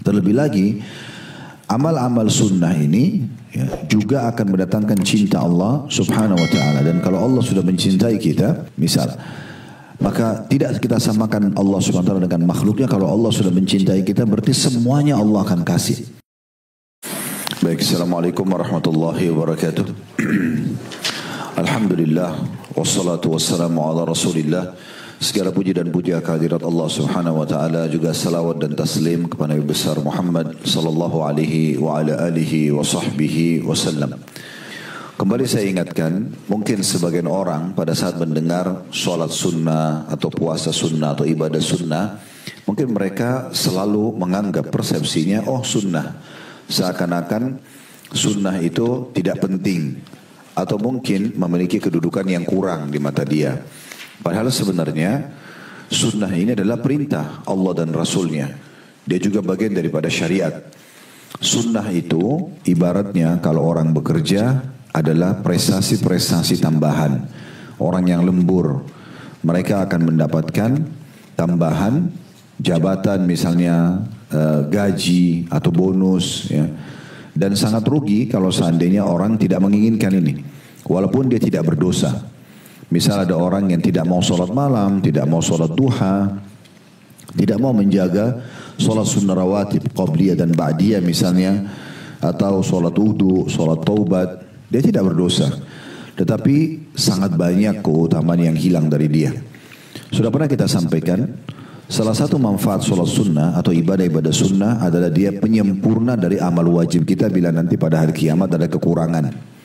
Terlebih lagi, amal-amal sunnah ini ya, juga akan mendatangkan cinta Allah subhanahu wa ta'ala. Dan kalau Allah sudah mencintai kita, misal, maka tidak kita samakan Allah subhanahu wa ta'ala dengan makhluknya. Kalau Allah sudah mencintai kita, berarti semuanya Allah akan kasih. Baik, Assalamualaikum warahmatullahi wabarakatuh. Alhamdulillah, wassalatu wassalamu ala rasulillah. Segala puji dan puja kehadirat Allah subhanahu wa ta'ala, juga salawat dan taslim kepada Nabi besar Muhammad sallallahu alaihi wa ala alihi wa sahbihi wasallam. Kembali saya ingatkan, mungkin sebagian orang pada saat mendengar sholat sunnah atau puasa sunnah atau ibadah sunnah, mungkin mereka selalu menganggap persepsinya, oh sunnah, seakan-akan sunnah itu tidak penting atau mungkin memiliki kedudukan yang kurang di mata dia. Padahal sebenarnya sunnah ini adalah perintah Allah dan Rasulnya. Dia juga bagian daripada syariat. Sunnah itu ibaratnya kalau orang bekerja adalah prestasi-prestasi tambahan. Orang yang lembur, mereka akan mendapatkan tambahan jabatan, misalnya gaji atau bonus, ya. Dan sangat rugi kalau seandainya orang tidak menginginkan ini, walaupun dia tidak berdosa. Misal ada orang yang tidak mau sholat malam, tidak mau sholat duha, tidak mau menjaga sholat sunnah rawatib, qabliyah dan ba'diyah misalnya, atau sholat wudu, sholat taubat, dia tidak berdosa. Tetapi sangat banyak keutamaan yang hilang dari dia. Sudah pernah kita sampaikan, salah satu manfaat sholat sunnah atau ibadah-ibadah sunnah adalah dia penyempurna dari amal wajib kita bila nanti pada hari kiamat ada kekurangan.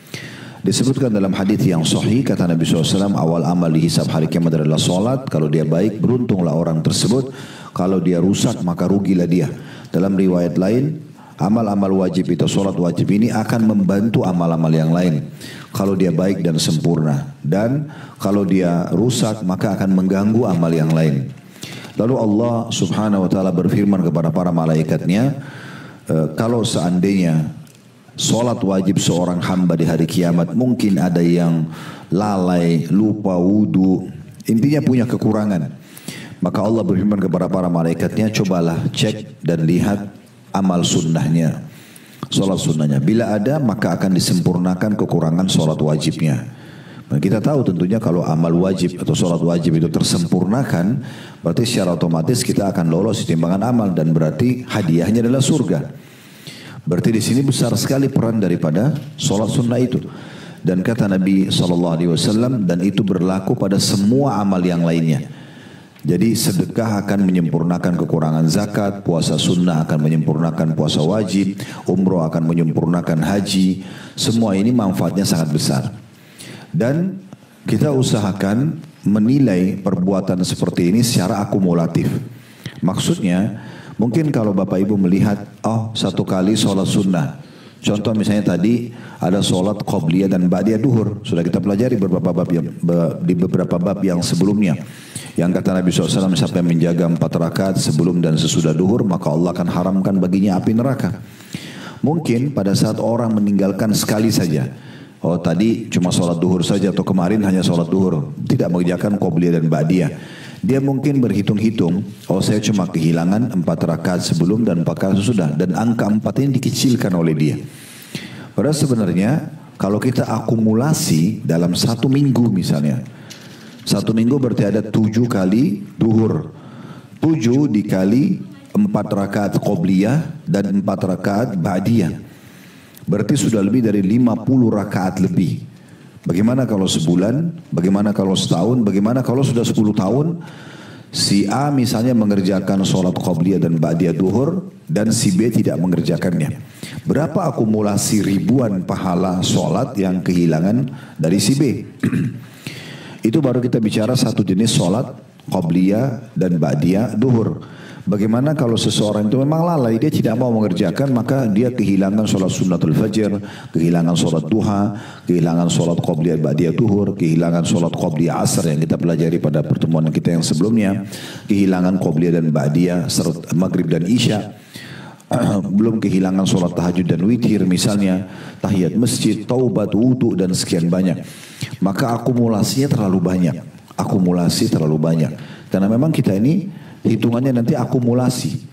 Disebutkan dalam hadis yang sahih, kata Nabi SAW, awal amal dihisab hari kiamat adalah solat. Kalau dia baik, beruntunglah orang tersebut. Kalau dia rusak, maka rugilah dia. Dalam riwayat lain, amal-amal wajib itu, solat wajib ini akan membantu amal-amal yang lain. Kalau dia baik dan sempurna. Dan kalau dia rusak, maka akan mengganggu amal yang lain. Lalu Allah subhanahu wa ta'ala berfirman kepada para malaikatnya, kalau seandainya solat wajib seorang hamba di hari kiamat, mungkin ada yang lalai, lupa wudu, intinya punya kekurangan. Maka Allah berfirman kepada para malaikatnya, cobalah cek dan lihat amal sunnahnya, solat sunnahnya. Bila ada, maka akan disempurnakan kekurangan solat wajibnya. Dan kita tahu tentunya kalau amal wajib atau solat wajib itu tersempurnakan, berarti secara otomatis kita akan lolos di timbangan amal dan berarti hadiahnya adalah surga. Berarti di sini besar sekali peran daripada solat sunnah itu. Dan kata Nabi SAW, dan itu berlaku pada semua amal yang lainnya. Jadi sedekah akan menyempurnakan kekurangan zakat, puasa sunnah akan menyempurnakan puasa wajib, umroh akan menyempurnakan haji. Semua ini manfaatnya sangat besar. Dan kita usahakan menilai perbuatan seperti ini secara akumulatif. Maksudnya, mungkin kalau Bapak Ibu melihat, oh satu kali sholat sunnah. Contoh misalnya tadi ada sholat qabliyah dan ba'diyah duhur. Sudah kita pelajari di beberapa bab yang sebelumnya. Yang kata Nabi SAW, siapa yang menjaga 4 rakaat sebelum dan sesudah duhur, maka Allah akan haramkan baginya api neraka. Mungkin pada saat orang meninggalkan sekali saja. Oh tadi cuma sholat duhur saja atau kemarin hanya sholat duhur. Tidak mengerjakan qabliyah dan ba'diyah. Dia mungkin berhitung-hitung, oh saya cuma kehilangan 4 rakaat sebelum dan 4 rakaat sesudah. Dan angka 4 ini dikecilkan oleh dia. Padahal sebenarnya kalau kita akumulasi dalam 1 minggu misalnya. 1 minggu berarti ada 7 kali duhur. 7 dikali 4 rakaat qobliyah dan 4 rakaat ba'diyah. Berarti sudah lebih dari 50 rakaat lebih. Bagaimana kalau sebulan, bagaimana kalau setahun, bagaimana kalau sudah 10 tahun, si A misalnya mengerjakan sholat qabliyah dan ba'diyah duhur, dan si B tidak mengerjakannya. Berapa akumulasi ribuan pahala sholat yang kehilangan dari si B? Itu baru kita bicara satu jenis sholat qabliyah dan ba'diyah duhur. Bagaimana kalau seseorang itu memang lalai, dia tidak mau mengerjakan, maka dia kehilangan sholat sunnatul fajr, kehilangan sholat duha, kehilangan sholat qabliyah ba'diyah duhur, kehilangan sholat qabliyah asar yang kita pelajari pada pertemuan kita yang sebelumnya, kehilangan qabliyah dan ba'diyah serta maghrib dan isya, belum kehilangan sholat tahajud dan witir misalnya, tahiyat masjid, taubat, wudu dan sekian banyak. Maka akumulasinya terlalu banyak, karena memang kita ini hitungannya nanti akumulasi,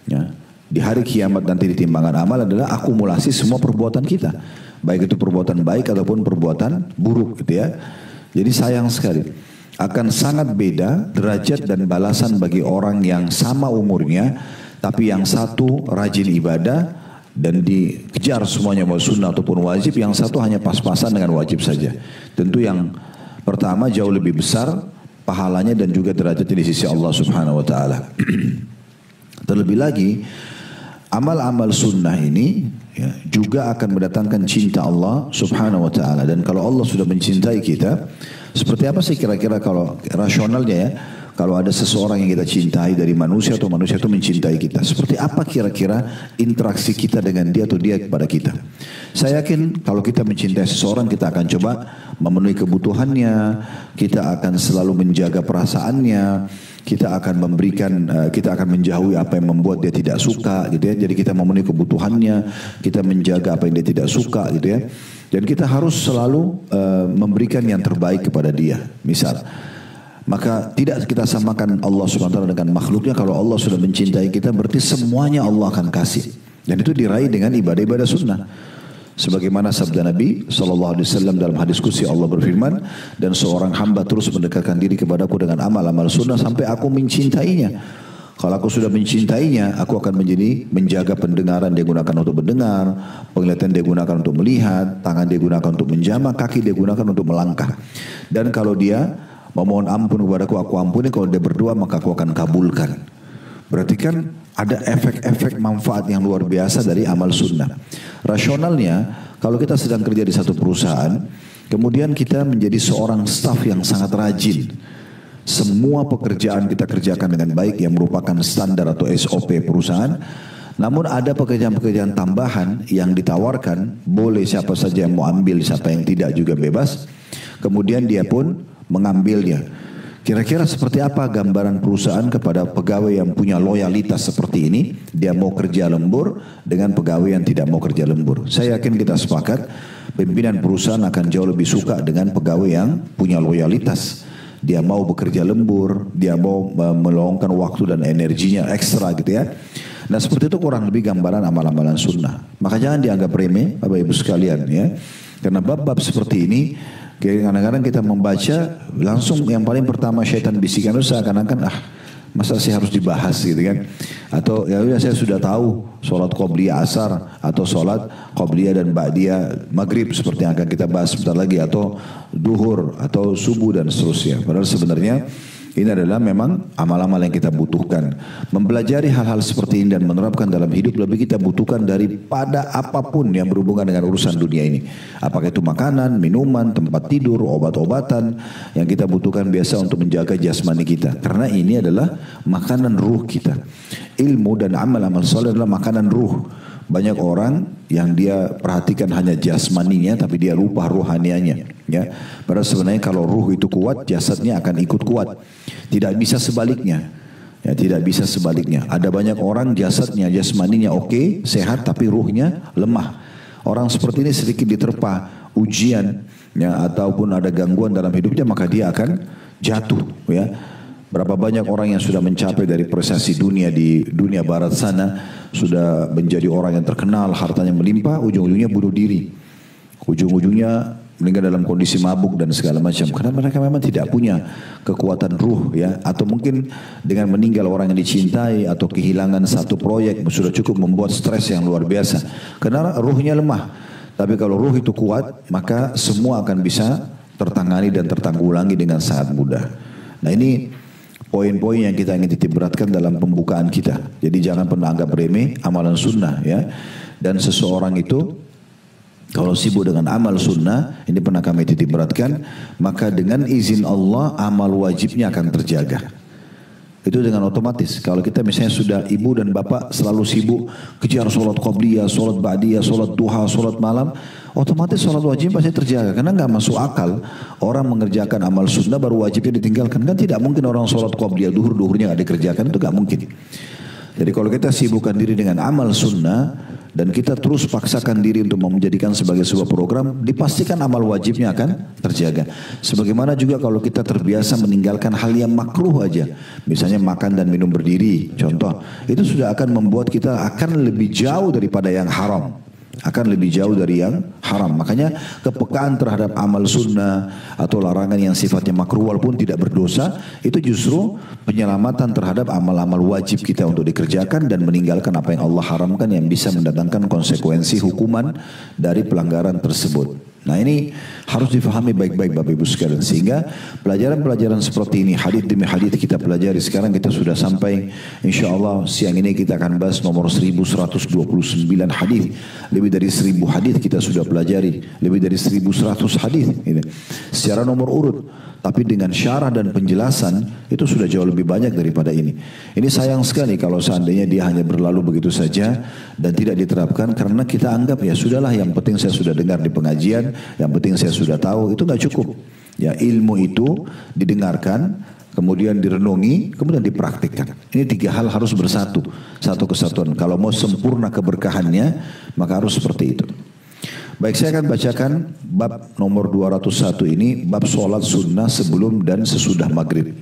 ya. di hari kiamat nanti di timbangan amal adalah akumulasi semua perbuatan kita. Baik itu perbuatan baik ataupun perbuatan buruk gitu ya. Jadi sayang sekali. Akan sangat beda derajat dan balasan bagi orang yang sama umurnya. Tapi yang satu rajin ibadah dan dikejar semuanya mau sunnah ataupun wajib. Yang satu hanya pas-pasan dengan wajib saja. Tentu yang pertama jauh lebih besar pahalanya dan juga derajatnya di sisi Allah Subhanahu wa taala. Terlebih lagi amal-amal sunnah ini ya, juga akan mendatangkan cinta Allah Subhanahu wa taala. Dan kalau Allah sudah mencintai kita, seperti apa sih kira-kira kalau rasionalnya ya, kalau ada seseorang yang kita cintai dari manusia atau manusia itu mencintai kita, seperti apa kira-kira interaksi kita dengan dia atau dia kepada kita? Saya yakin kalau kita mencintai seseorang, kita akan coba memenuhi kebutuhannya, kita akan selalu menjaga perasaannya, kita akan memberikan, kita akan menjauhi apa yang membuat dia tidak suka gitu ya. Jadi kita memenuhi kebutuhannya, kita menjaga apa yang dia tidak suka gitu ya. Dan kita harus selalu memberikan yang terbaik kepada dia. Misal, maka tidak kita samakan Allah SWT dengan makhluknya. Kalau Allah sudah mencintai kita, berarti semuanya Allah akan kasih. Dan itu diraih dengan ibadah-ibadah sunnah. Sebagaimana sabda Nabi SAW dalam hadis qudsi, Allah berfirman, dan seorang hamba terus mendekatkan diri kepadaku dengan amal-amal sunnah sampai aku mencintainya. Kalau aku sudah mencintainya, aku akan menjaga pendengaran dia gunakan untuk mendengar, penglihatan dia gunakan untuk melihat, tangan dia gunakan untuk menjamah, kaki dia gunakan untuk melangkah. Dan kalau dia memohon ampun kepadaku, aku ampuni. Kalau dia berdoa, maka aku akan kabulkan. Berarti kan ada efek-efek manfaat yang luar biasa dari amal sunnah. Rasionalnya, kalau kita sedang kerja di satu perusahaan, kemudian kita menjadi seorang staf yang sangat rajin. Semua pekerjaan kita kerjakan dengan baik yang merupakan standar atau SOP perusahaan. Namun ada pekerjaan-pekerjaan tambahan yang ditawarkan, boleh siapa saja yang mau ambil, siapa yang tidak juga bebas. Kemudian dia pun mengambilnya. Kira-kira seperti apa gambaran perusahaan kepada pegawai yang punya loyalitas seperti ini? Dia mau kerja lembur dengan pegawai yang tidak mau kerja lembur. Saya yakin kita sepakat, pimpinan perusahaan akan jauh lebih suka dengan pegawai yang punya loyalitas. Dia mau bekerja lembur, dia mau meluangkan waktu dan energinya ekstra gitu ya. Nah seperti itu kurang lebih gambaran amal-amalan sunnah. Maka jangan dianggap remeh Bapak Ibu sekalian ya. Karena bab-bab seperti ini, kadang-kadang kita membaca langsung yang paling pertama syaitan bisikan itu seakan-akan masa sih harus dibahas gitu kan. Atau ya udah saya sudah tahu sholat qobliyah asar atau sholat qobliyah dan ba'diyah maghrib seperti yang akan kita bahas sebentar lagi, atau duhur atau subuh dan seterusnya. Padahal sebenarnya ini adalah memang amal-amal yang kita butuhkan. Mempelajari hal-hal seperti ini dan menerapkan dalam hidup lebih kita butuhkan daripada apapun yang berhubungan dengan urusan dunia ini. Apakah itu makanan, minuman, tempat tidur, obat-obatan yang kita butuhkan biasa untuk menjaga jasmani kita. Karena ini adalah makanan ruh kita. Ilmu dan amal-amal saleh adalah makanan ruh. Banyak orang yang dia perhatikan hanya jasmaninya tapi dia lupa ruhanianya ya. Padahal sebenarnya kalau ruh itu kuat, jasadnya akan ikut kuat. Tidak bisa sebaliknya. Ya, tidak bisa sebaliknya. Ada banyak orang jasadnya, jasmaninya oke, sehat tapi ruhnya lemah. Orang seperti ini sedikit diterpa ujian ya, ataupun ada gangguan dalam hidupnya, maka dia akan jatuh ya. Berapa banyak orang yang sudah mencapai dari prestasi dunia di dunia barat sana, sudah menjadi orang yang terkenal, hartanya melimpah, ujung-ujungnya bunuh diri. Ujung-ujungnya meninggal dalam kondisi mabuk dan segala macam. Karena mereka memang tidak punya kekuatan ruh ya. Atau mungkin dengan meninggal orang yang dicintai atau kehilangan satu proyek sudah cukup membuat stres yang luar biasa. Karena ruhnya lemah. Tapi kalau ruh itu kuat, maka semua akan bisa tertangani dan tertanggulangi dengan sangat mudah. Nah ini poin-poin yang kita ingin titik beratkan dalam pembukaan kita. Jadi jangan pernah anggap remeh amalan sunnah ya. Dan seseorang itu kalau sibuk dengan amal sunnah, ini pernah kami titik beratkan, maka dengan izin Allah amal wajibnya akan terjaga. Itu dengan otomatis. Kalau kita misalnya sudah ibu dan bapak selalu sibuk kejar sholat qobliyah, sholat ba'diyah, sholat duha, sholat malam, otomatis sholat wajib pasti terjaga. Karena nggak masuk akal orang mengerjakan amal sunnah baru wajibnya ditinggalkan. Kan tidak mungkin orang sholat qobliyah, duhurnya nggak dikerjakan, itu nggak mungkin. Jadi kalau kita sibukkan diri dengan amal sunnah, dan kita terus paksakan diri untuk menjadikan sebagai sebuah program, dipastikan amal wajibnya akan terjaga. Sebagaimana juga kalau kita terbiasa meninggalkan hal yang makruh aja, misalnya makan dan minum berdiri, contoh, itu sudah akan membuat kita akan lebih jauh daripada yang haram. Akan lebih jauh dari yang haram. Makanya kepekaan terhadap amal sunnah atau larangan yang sifatnya makruh walaupun tidak berdosa, itu justru penyelamatan terhadap amal-amal wajib kita untuk dikerjakan dan meninggalkan apa yang Allah haramkan yang bisa mendatangkan konsekuensi hukuman dari pelanggaran tersebut. Nah ini harus difahami baik-baik Bapak Ibu sekalian, sehingga pelajaran-pelajaran seperti ini hadis demi hadis kita pelajari. Sekarang kita sudah sampai, insya Allah siang ini kita akan bahas nomor 1129 hadis. Lebih dari 1000 hadis kita sudah pelajari, lebih dari 1100 hadis ini secara nomor urut. Tapi dengan syarah dan penjelasan itu sudah jauh lebih banyak daripada ini. Ini sayang sekali kalau seandainya dia hanya berlalu begitu saja dan tidak diterapkan, karena kita anggap ya sudahlah, yang penting saya sudah dengar di pengajian, yang penting saya sudah tahu. Itu nggak cukup. Ya, ilmu itu didengarkan, kemudian direnungi, kemudian dipraktikkan. Ini 3 hal harus bersatu, satu kesatuan. Kalau mau sempurna keberkahannya, maka harus seperti itu. Baik, saya akan bacakan bab nomor 201 ini, bab sholat sunnah sebelum dan sesudah maghrib.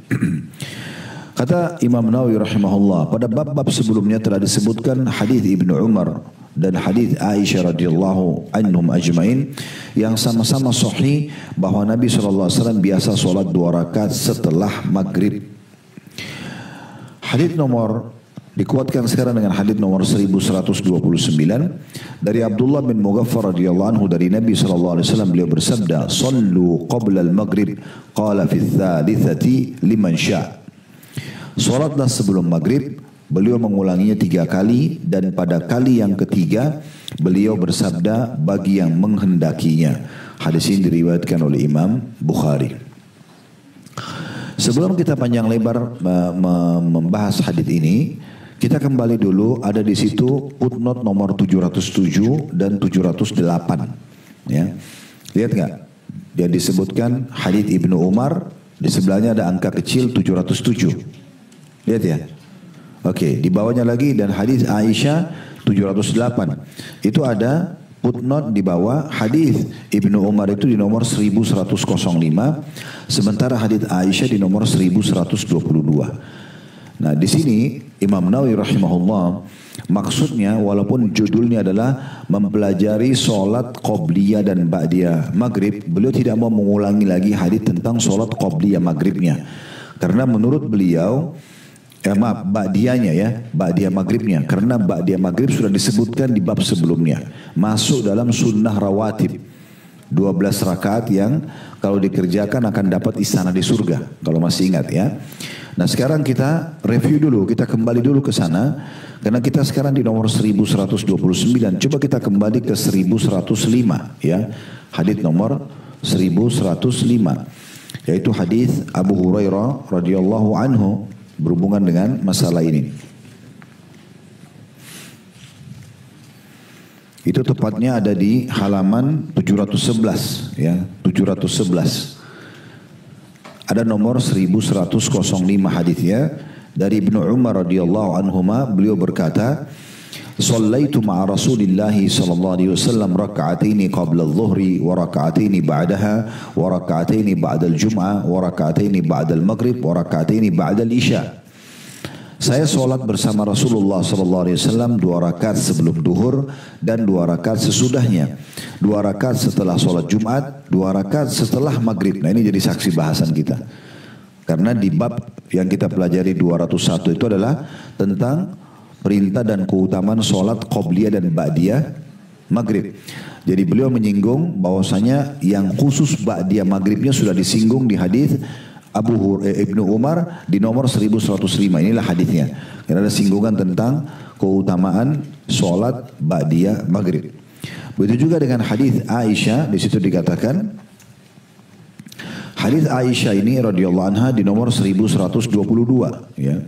Kata Imam Nawawi rahimahullah, pada bab-bab sebelumnya telah disebutkan hadis Ibnu Umar dan hadis Aisyah radhiyallahu anhum ajmain yang sama-sama sahih bahwa Nabi SAW biasa sholat 2 rakaat setelah maghrib. Hadis nomor dikuatkan sekarang dengan hadis nomor 1129 dari Abdullah bin Mughaffar radhiyallahu anhu dari Nabi sallallahu alaihi wasallam, beliau bersabda, "Shallu qabla al-maghrib qala fi ats-tsalitsati liman syaa." Salatlah sebelum maghrib, beliau mengulanginya 3 kali, dan pada kali yang ketiga beliau bersabda bagi yang menghendakinya. Hadis ini diriwayatkan oleh Imam Bukhari. Sebelum kita panjang lebar membahas hadis ini, kita kembali dulu, ada di situ footnote nomor 707 dan 708. Ya. Lihat nggak? Dia disebutkan hadis Ibnu Umar, di sebelahnya ada angka kecil 707. Lihat ya. Oke, di bawahnya lagi dan hadis Aisyah 708. Itu ada footnote di bawah, hadis Ibnu Umar itu di nomor 1105, sementara hadis Aisyah di nomor 1122. Nah, di sini Imam Nawawi rahimahullah maksudnya, walaupun judulnya adalah mempelajari solat qobliyah dan ba'diyah maghrib, beliau tidak mau mengulangi lagi hadis tentang solat qobliyah maghribnya, karena menurut beliau ba'diyahnya ya, ba'diyah maghribnya, karena ba'diyah maghrib sudah disebutkan di bab sebelumnya, masuk dalam sunnah rawatib 12 rakaat yang kalau dikerjakan akan dapat istana di surga, kalau masih ingat ya. Nah, sekarang kita review dulu, kita kembali dulu ke sana, karena kita sekarang di nomor 1129. Coba kita kembali ke 1105 ya. Hadis nomor 1105 yaitu hadis Abu Hurairah radhiyallahu anhu berhubungan dengan masalah ini. Itu tepatnya ada di halaman 711 ya, 711. Ada nomor 1105 hadisnya dari Ibnu Umar radhiyallahu anhuma, beliau berkata, "Shallaitu ma'a Rasulillah sallallahu alaihi wasallam raka'ataini qabla adh-dhuhri wa raka'ataini ba'daha wa raka'ataini ba'da al-jum'ah wa raka'ataini ba'da al-maghrib wa raka'ataini ba'da al-isya." Saya sholat bersama Rasulullah SAW 2 rakaat sebelum duhur dan 2 rakaat sesudahnya, 2 rakaat setelah sholat Jumat, 2 rakaat setelah maghrib. Nah, ini jadi saksi bahasan kita, karena di bab yang kita pelajari 201 itu adalah tentang perintah dan keutamaan sholat qobliyah dan ba'diyah maghrib. Jadi beliau menyinggung bahwasanya yang khusus ba'diyah maghribnya sudah disinggung di hadis Ibnu Umar di nomor 1105. Inilah hadisnya. Karena ada singgungan tentang keutamaan sholat ba'diyah maghrib. Begitu juga dengan hadis Aisyah, di situ dikatakan hadis Aisyah ini radhiyallahu anha di nomor 1122 ya.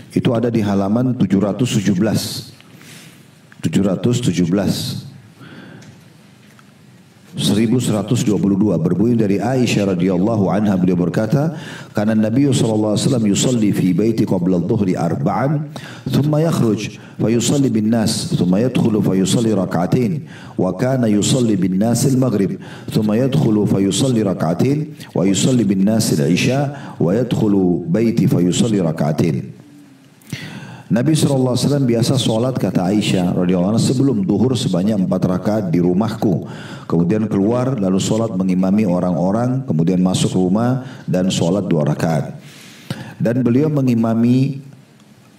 Itu ada di halaman 717. 1122 berbunyi dari Aisyah radhiyallahu anha, beliau berkata, "Kana Nabi sallallahu alaihi wasallam yusalli fi baiti qabla adh-dhuhri arba'an, thumma yakhruj fa yusalli bin nas, thumma yadkhulu fa yusalli rak'atain, wa kana yusalli bin nas al-maghrib, thumma yadkhulu fa yusalli rak'atain, wa yusalli bin nas al-isha, wa yadkhulu baiti fa yusalli rak'atain." Nabi SAW biasa sholat, kata Aisyah radhiyallahu anha, sebelum duhur sebanyak 4 rakaat di rumahku. Kemudian keluar lalu sholat mengimami orang-orang, kemudian masuk rumah dan sholat 2 rakaat. Dan beliau mengimami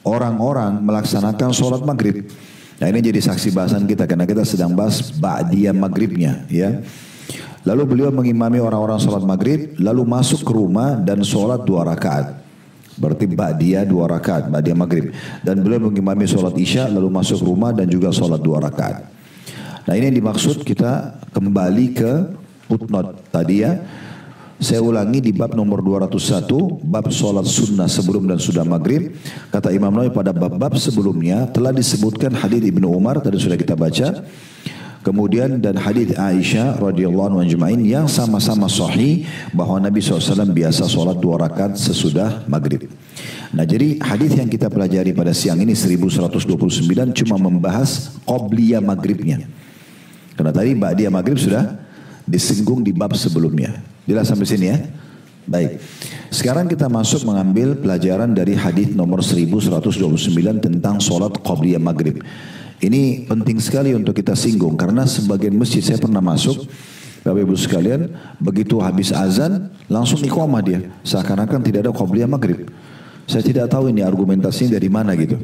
orang-orang melaksanakan sholat maghrib. Nah ini jadi saksi bahasan kita karena kita sedang bahas ba'diyah maghribnya, ya. Lalu beliau mengimami orang-orang sholat maghrib, lalu masuk ke rumah dan sholat 2 rakaat. Berarti ba'diyah 2 rakaat, ba'diyah maghrib. Dan beliau mengimami sholat isya, lalu masuk rumah dan juga sholat 2 rakaat. Nah ini yang dimaksud, kita kembali ke footnote tadi ya. Saya ulangi di bab nomor 201, bab sholat sunnah sebelum dan sudah maghrib. Kata Imam Nawawi, pada bab-bab sebelumnya telah disebutkan hadits Ibnu Umar, tadi sudah kita baca. Kemudian dan hadits Aisyah radhiyallahu anha ajma'in yang sama-sama sahih bahwa Nabi SAW biasa sholat 2 rakaat sesudah maghrib. Nah jadi hadits yang kita pelajari pada siang ini 1129 cuma membahas qobliyah maghribnya. Karena tadi ba'diyah maghrib sudah disinggung di bab sebelumnya. Jelas sampai sini ya? Baik. Sekarang kita masuk mengambil pelajaran dari hadits nomor 1129 tentang sholat qobliyah maghrib. Ini penting sekali untuk kita singgung karena sebagian masjid saya pernah masuk, Bapak Ibu sekalian, begitu habis azan langsung iqamah dia, seakan-akan tidak ada qobliyah maghrib. Saya tidak tahu ini argumentasinya dari mana gitu.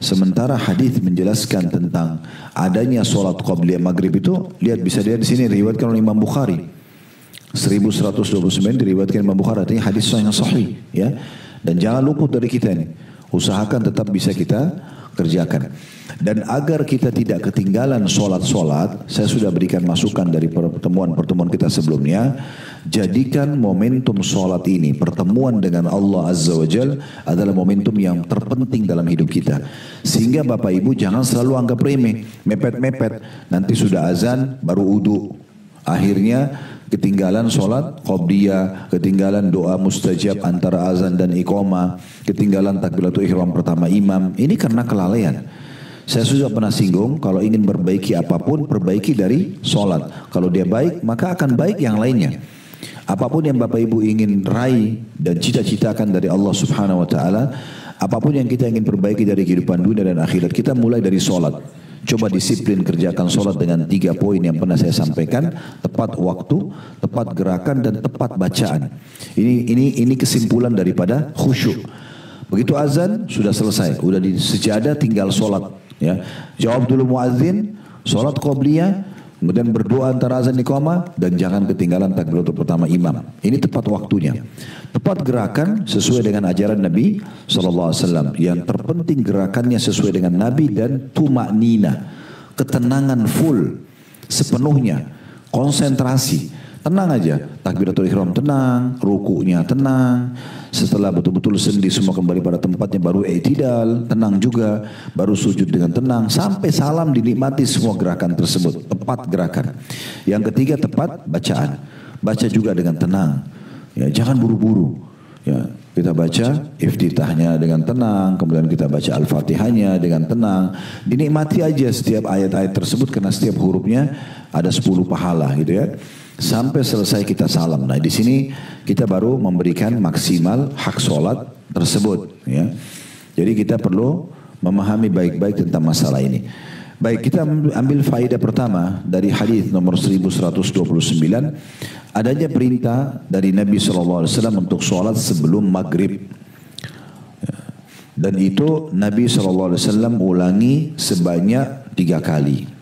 Sementara hadis menjelaskan tentang adanya sholat qobliyah maghrib itu, lihat bisa dilihat di sini diriwayatkan oleh Imam Bukhari. 1129 diriwayatkan Imam Bukhari, artinya hadis yang sahih ya. Dan jangan luput dari kita ini. Usahakan tetap bisa kita kerjakan. Dan agar kita tidak ketinggalan sholat-sholat, saya sudah berikan masukan dari pertemuan-pertemuan kita sebelumnya. Jadikan momentum sholat ini, pertemuan dengan Allah Azza wa Jal, adalah momentum yang terpenting dalam hidup kita. Sehingga Bapak Ibu jangan selalu anggap remeh, mepet-mepet. Nanti sudah azan, baru wudu. Akhirnya ketinggalan sholat qobliyah, ketinggalan doa mustajab antara azan dan iqamah, ketinggalan takbiratul ihram pertama imam. Ini karena kelalaian. Saya sudah pernah singgung, kalau ingin perbaiki apapun, perbaiki dari sholat. Kalau dia baik, maka akan baik yang lainnya. Apapun yang Bapak Ibu ingin raih dan cita-citakan dari Allah Subhanahu wa Ta'ala, apapun yang kita ingin perbaiki dari kehidupan dunia dan akhirat, kita mulai dari sholat. Coba disiplin kerjakan sholat dengan 3 poin yang pernah saya sampaikan: tepat waktu, tepat gerakan, dan tepat bacaan. Ini kesimpulan daripada khusyuk. Begitu azan sudah selesai, udah di sejadah tinggal sholat. Ya, jawab dulu muadzin, sholat qobliyah, kemudian berdoa antara azan iqamah, dan jangan ketinggalan takbiratul pertama imam. Ini tepat waktunya. Tepat gerakan sesuai dengan ajaran Nabi SAW. Yang terpenting gerakannya sesuai dengan Nabi, dan tumaknina, ketenangan full, sepenuhnya, konsentrasi. Tenang aja, takbiratul ihram tenang, rukunya tenang. Setelah betul-betul sendi semua kembali pada tempatnya, baru i'tidal, tenang juga, baru sujud dengan tenang, sampai salam dinikmati semua gerakan tersebut, tepat gerakan. Yang ketiga tepat bacaan, baca juga dengan tenang, ya jangan buru-buru. Ya, kita baca iftitahnya dengan tenang, kemudian kita baca al-fatihahnya dengan tenang, dinikmati aja setiap ayat-ayat tersebut karena setiap hurufnya ada 10 pahala gitu ya. Sampai selesai kita salam. Nah di sini kita baru memberikan maksimal hak sholat tersebut. Ya. Jadi kita perlu memahami baik-baik tentang masalah ini. Baik, kita ambil faedah pertama dari hadis nomor 1129. Adanya perintah dari Nabi SAW untuk sholat sebelum maghrib. Dan itu Nabi SAW ulangi sebanyak 3 kali.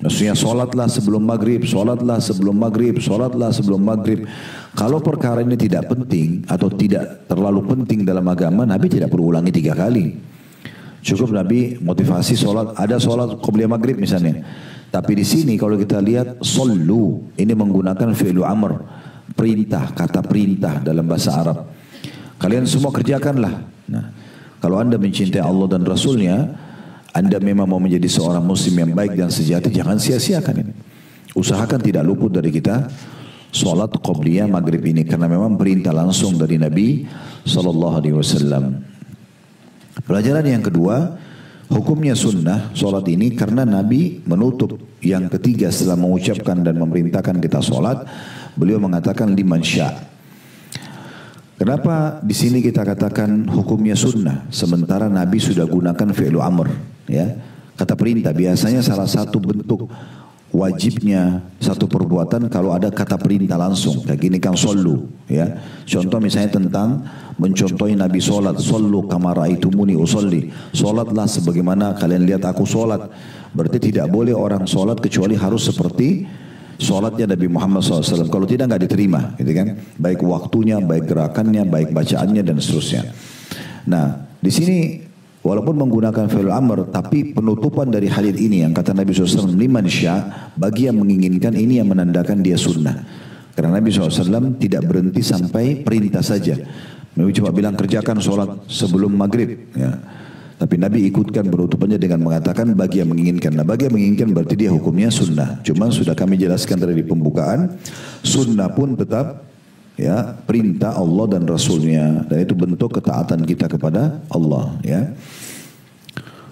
Maksudnya sholatlah sebelum maghrib, sholatlah sebelum maghrib, sholatlah sebelum maghrib. Kalau perkara ini tidak penting atau tidak terlalu penting dalam agama, Nabi tidak perlu ulangi 3 kali. Cukup Nabi motivasi sholat, ada sholat qobliyah maghrib misalnya. Tapi di sini kalau kita lihat sallu, ini menggunakan fi'lu amr, perintah, kata perintah dalam bahasa Arab. Kalian semua kerjakanlah. Nah, kalau Anda mencintai Allah dan Rasulnya, Anda memang mau menjadi seorang muslim yang baik dan sejati, jangan sia-siakan ini. usahakan tidak luput dari kita sholat qobliyah maghrib ini, karena memang perintah langsung dari Nabi sallallahu alaihi wasallam. Pelajaran yang kedua, hukumnya sunnah sholat ini karena Nabi menutup yang ketiga setelah mengucapkan dan memerintahkan kita sholat, beliau mengatakan liman sya'. Kenapa di sini kita katakan hukumnya sunnah sementara Nabi sudah gunakan fi'lu amr, ya? Kata perintah. Biasanya salah satu bentuk wajibnya satu perbuatan kalau ada kata perintah langsung. Kayak gini kan sollu, ya. Contoh misalnya tentang mencontohi Nabi solat, sollu kama ra'aitumuni usolli. Solatlah sebagaimana kalian lihat aku solat. Berarti tidak boleh orang solat kecuali harus seperti solatnya Nabi Muhammad SAW. Kalau tidak nggak diterima, gitu kan? Baik waktunya, baik gerakannya, baik bacaannya dan seterusnya. Nah, di sini walaupun menggunakan fi'il amr, tapi penutupan dari hadits ini yang kata Nabi SAW, liman sya', bagi yang menginginkan, ini yang menandakan dia sunnah. Karena Nabi SAW tidak berhenti sampai perintah saja. Nabi cuma bilang kerjakan sholat sebelum maghrib, ya. Tapi Nabi ikutkan penutupannya dengan mengatakan bagi yang menginginkan. Nah, bagi yang menginginkan berarti dia hukumnya sunnah. Cuma sudah kami jelaskan dari pembukaan, sunnah pun tetap, ya, perintah Allah dan Rasulnya, dan itu bentuk ketaatan kita kepada Allah, ya.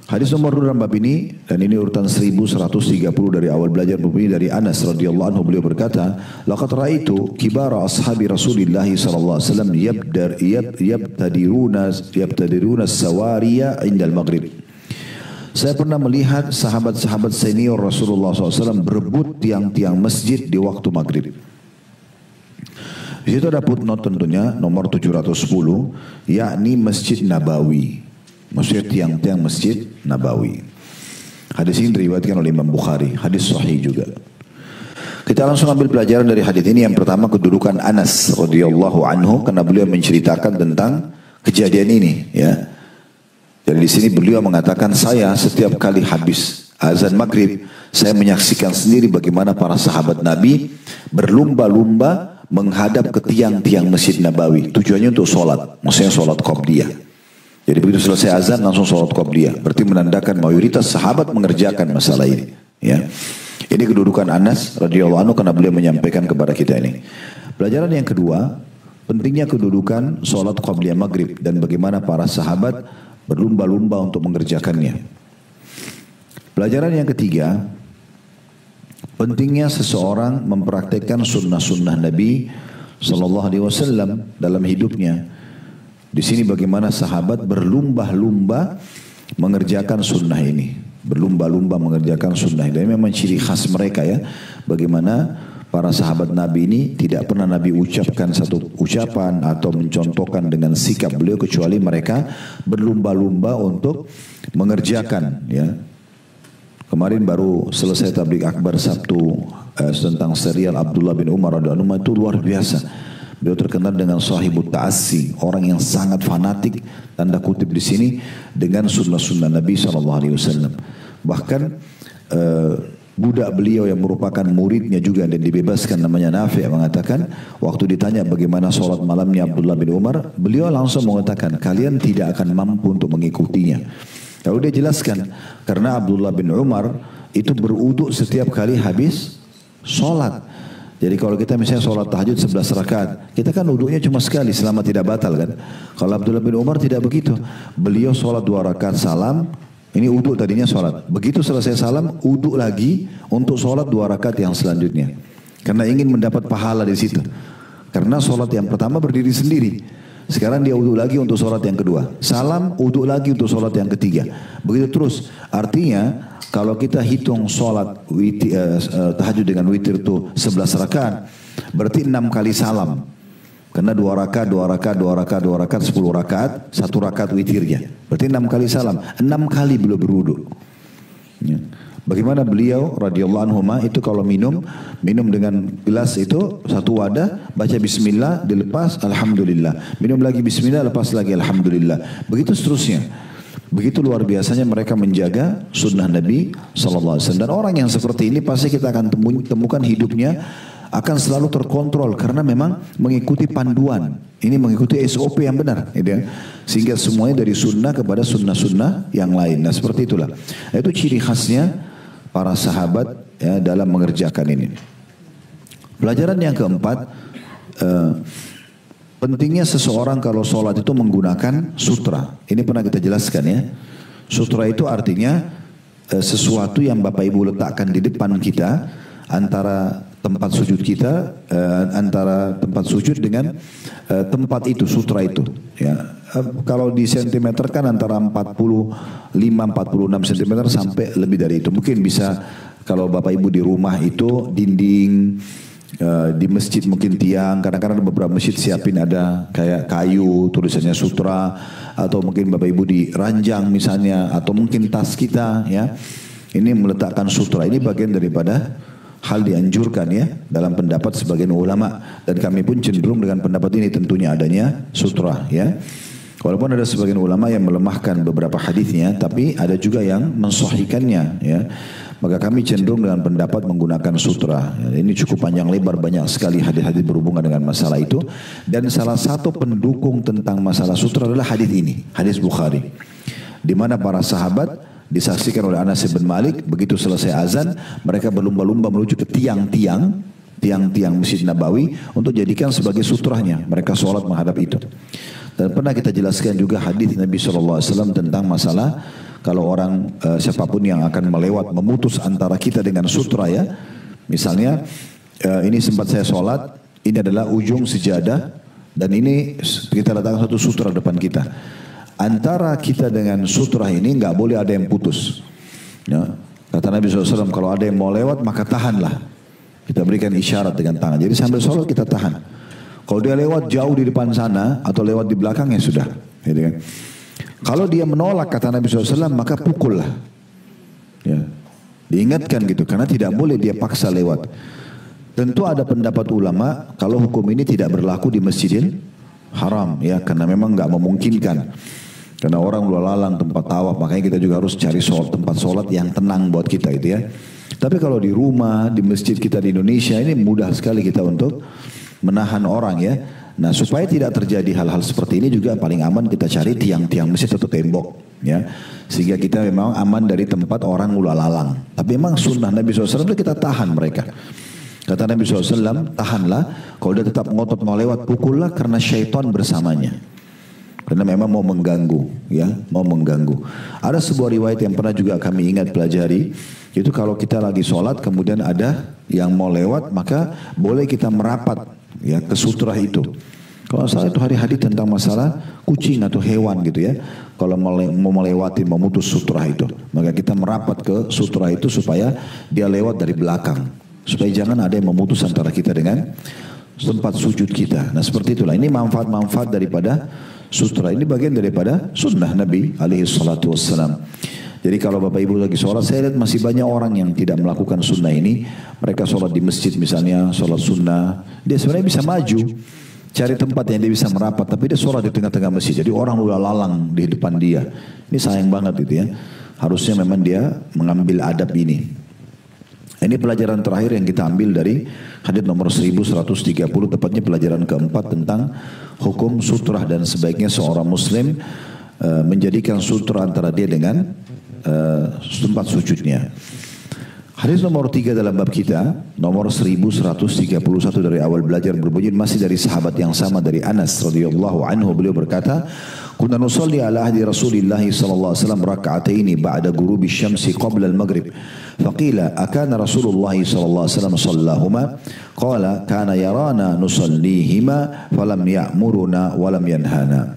Hadis nomor 2 dalam bab ini, dan ini urutan 1130 dari awal belajar berbunyi dari Anas radhiyallahu anhu, beliau berkata, laqad ra'aitu kibara ashabi Rasulillah sallallahu alaihi wasallam yabtadiruna sawariya indal maghrib. Saya pernah melihat sahabat-sahabat senior Rasulullah SAW berebut tiang-tiang masjid di waktu maghrib. Di situ ada footnote tentunya nomor 710, yakni Masjid Nabawi. Maksudnya tiang-tiang Masjid Nabawi. Hadis ini diriwayatkan oleh Imam Bukhari, hadis sahih juga. Kita langsung ambil pelajaran dari hadis ini. Yang pertama, kedudukan Anas radhiyallahu anhu, karena beliau menceritakan tentang kejadian ini, ya. Jadi di sini beliau mengatakan, saya setiap kali habis azan maghrib, saya menyaksikan sendiri bagaimana para sahabat Nabi berlumba-lumba menghadap ke tiang-tiang Masjid Nabawi. Tujuannya untuk sholat, maksudnya sholat qobliyah. Jadi begitu selesai azan langsung sholat qobliyah. Berarti menandakan mayoritas sahabat mengerjakan masalah ini, ya. Ini kedudukan Anas radhiyallahu anhu karena beliau menyampaikan kepada kita ini. Pelajaran yang kedua, pentingnya kedudukan sholat qobliyah maghrib dan bagaimana para sahabat berlumba-lumba untuk mengerjakannya. Pelajaran yang ketiga, pentingnya seseorang mempraktekkan sunnah-sunnah Nabi sallallahu alaihi wasallam dalam hidupnya. Di sini bagaimana sahabat berlumba-lumba mengerjakan sunnah ini, berlumba-lumba mengerjakan sunnah ini. Dan memang ciri khas mereka, ya. Bagaimana para sahabat Nabi ini tidak pernah Nabi ucapkan satu ucapan atau mencontohkan dengan sikap beliau kecuali mereka berlumba-lumba untuk mengerjakan, ya. Kemarin baru selesai tabligh akbar Sabtu tentang serial Abdullah bin Umar radhiyallahu anhu, itu luar biasa. Beliau terkenal dengan sahibut ta'assi, orang yang sangat fanatik, tanda kutip di sini, dengan sunnah-sunnah Nabi SAW. Bahkan budak beliau yang merupakan muridnya juga dan dibebaskan, namanya Nafi', mengatakan waktu ditanya bagaimana sholat malamnya Abdullah bin Umar, beliau langsung mengatakan kalian tidak akan mampu untuk mengikutinya. Lalu dia jelaskan, karena Abdullah bin Umar itu berwudu setiap kali habis sholat. Jadi kalau kita misalnya sholat tahajud 11 rakaat, kita kan wudunya cuma sekali selama tidak batal, kan. Kalau Abdullah bin Umar tidak begitu. Beliau sholat 2 rakaat salam, ini wudu tadinya sholat. Begitu selesai salam, wudu lagi untuk sholat 2 rakaat yang selanjutnya. Karena ingin mendapat pahala di situ. Karena sholat yang pertama berdiri sendiri. Sekarang dia wudu lagi untuk sholat yang kedua. Salam, wudu lagi untuk sholat yang ketiga. Begitu terus. Artinya kalau kita hitung sholat tahajud dengan witir itu 11 rakaat, berarti 6 kali salam. Karena 2 rakaat, 2 rakaat, 2 rakaat, 2 rakaat, 10 rakaat, 1 rakaat witirnya. Berarti 6 kali salam. 6 kali beliau berwudu. Ya. Bagaimana beliau radhiyallahu anhu itu kalau minum dengan gelas itu 1 wadah, baca bismillah, dilepas alhamdulillah. Minum lagi bismillah, lepas lagi alhamdulillah. Begitu seterusnya. Begitu luar biasanya mereka menjaga sunnah Nabi SAW. Dan orang yang seperti ini pasti kita akan temukan hidupnya akan selalu terkontrol karena memang mengikuti panduan. Ini mengikuti SOP yang benar, gitu ya. Sehingga semuanya dari sunnah kepada sunnah-sunnah yang lain. Nah seperti itulah. Itu ciri khasnya para sahabat ya dalam mengerjakan ini. Pelajaran yang keempat, pentingnya seseorang kalau sholat itu menggunakan sutra. Ini pernah kita jelaskan ya. Sutra itu artinya sesuatu yang Bapak Ibu letakkan di depan kita, antara tempat sujud kita, antara tempat sujud dengan tempat itu, sutra itu. Ya. Kalau di sentimeter kan antara 45-46 cm sampai lebih dari itu. Mungkin bisa kalau Bapak Ibu di rumah itu dinding, di masjid mungkin tiang. Kadang-kadang beberapa masjid siapin ada kayak kayu tulisannya sutra, atau mungkin Bapak Ibu di ranjang misalnya, atau mungkin tas kita ya. Ini meletakkan sutra, ini bagian daripada hal dianjurkan ya dalam pendapat sebagian ulama, dan kami pun cenderung dengan pendapat ini tentunya adanya sutra ya. Walaupun ada sebagian ulama yang melemahkan beberapa hadisnya, tapi ada juga yang mensahihkannya ya. Maka kami cenderung dengan pendapat menggunakan sutra. Ya, ini cukup panjang lebar, banyak sekali hadis-hadis berhubungan dengan masalah itu. Dan salah satu pendukung tentang masalah sutra adalah hadis ini, hadis Bukhari, di mana para sahabat disaksikan oleh Anas bin Malik, begitu selesai azan mereka berlumba-lumba menuju ke tiang-tiang Masjid Nabawi untuk jadikan sebagai sutranya. Mereka sholat menghadap itu. Dan pernah kita jelaskan juga hadis Nabi SAW tentang masalah kalau orang siapapun yang akan melewat memutus antara kita dengan sutra ya. Misalnya ini sempat saya sholat, ini adalah ujung sejadah dan ini kita letakkan satu sutra depan kita. Antara kita dengan sutra ini nggak boleh ada yang putus. Ya. Kata Nabi SAW, kalau ada yang mau lewat maka tahanlah. Kita berikan isyarat dengan tangan. Jadi sambil sholat kita tahan. Kalau dia lewat jauh di depan sana atau lewat di belakang ya sudah. Gitu kan. Kalau dia menolak kata Nabi SAW maka pukullah. Ya. Diingatkan gitu karena tidak boleh dia paksa lewat. Tentu ada pendapat ulama kalau hukum ini tidak berlaku di Masjidil Haram ya, karena memang nggak memungkinkan. Karena orang lalang tempat tawaf, makanya kita juga harus cari tempat sholat yang tenang buat kita itu ya. Tapi kalau di rumah, di masjid kita di Indonesia ini mudah sekali kita untuk menahan orang ya. Nah supaya tidak terjadi hal-hal seperti ini juga paling aman kita cari tiang-tiang masjid atau tembok ya. Sehingga kita memang aman dari tempat orang lalang. Tapi memang sunnah Nabi SAW itu kita tahan mereka. Kata Nabi SAW, tahanlah. Kalau dia tetap ngotot mau lewat, pukullah karena syaitan bersamanya. Karena memang mau mengganggu, ya, mau mengganggu. Ada sebuah riwayat yang pernah juga kami ingat pelajari, itu kalau kita lagi sholat, kemudian ada yang mau lewat, maka boleh kita merapat, ya, ke sutra itu. Kalau salah itu hadis tentang masalah kucing atau hewan gitu ya. Kalau mau melewati, memutus sutra itu, maka kita merapat ke sutra itu supaya dia lewat dari belakang. Supaya jangan ada yang memutus antara kita dengan tempat sujud kita. Nah seperti itulah. Ini manfaat-manfaat daripada sutra. Ini bagian daripada sunnah Nabi alaihi salatu wassalam. Jadi kalau Bapak Ibu lagi sholat, saya lihat masih banyak orang yang tidak melakukan sunnah ini. Mereka sholat di masjid misalnya, sholat sunnah. Dia sebenarnya bisa maju, cari tempat yang dia bisa merapat. Tapi dia sholat di tengah-tengah masjid. Jadi orang lalang di depan dia. Ini sayang banget itu ya. Harusnya memang dia mengambil adab ini. Ini pelajaran terakhir yang kita ambil dari hadits nomor 1130, tepatnya pelajaran keempat tentang hukum sutra dan sebaiknya seorang muslim menjadikan sutra antara dia dengan tempat sujudnya. Hadis nomor 3 dalam bab kita, nomor 1131 dari awal belajar berbunyi masih dari sahabat yang sama dari Anas radhiyallahu anhu, beliau berkata, "Kunna nusalli ala ahdi Rasulillah sallallahu alaihi wasallam rak'ataini ba'da ghurubi syamsi qabla al-maghrib." Faqila, "Akana Rasulullah sallallahu alaihi wasallam shallahuma?" Qala, "Kana yarana nusallihima falam ya'muruna wa lam yanhana."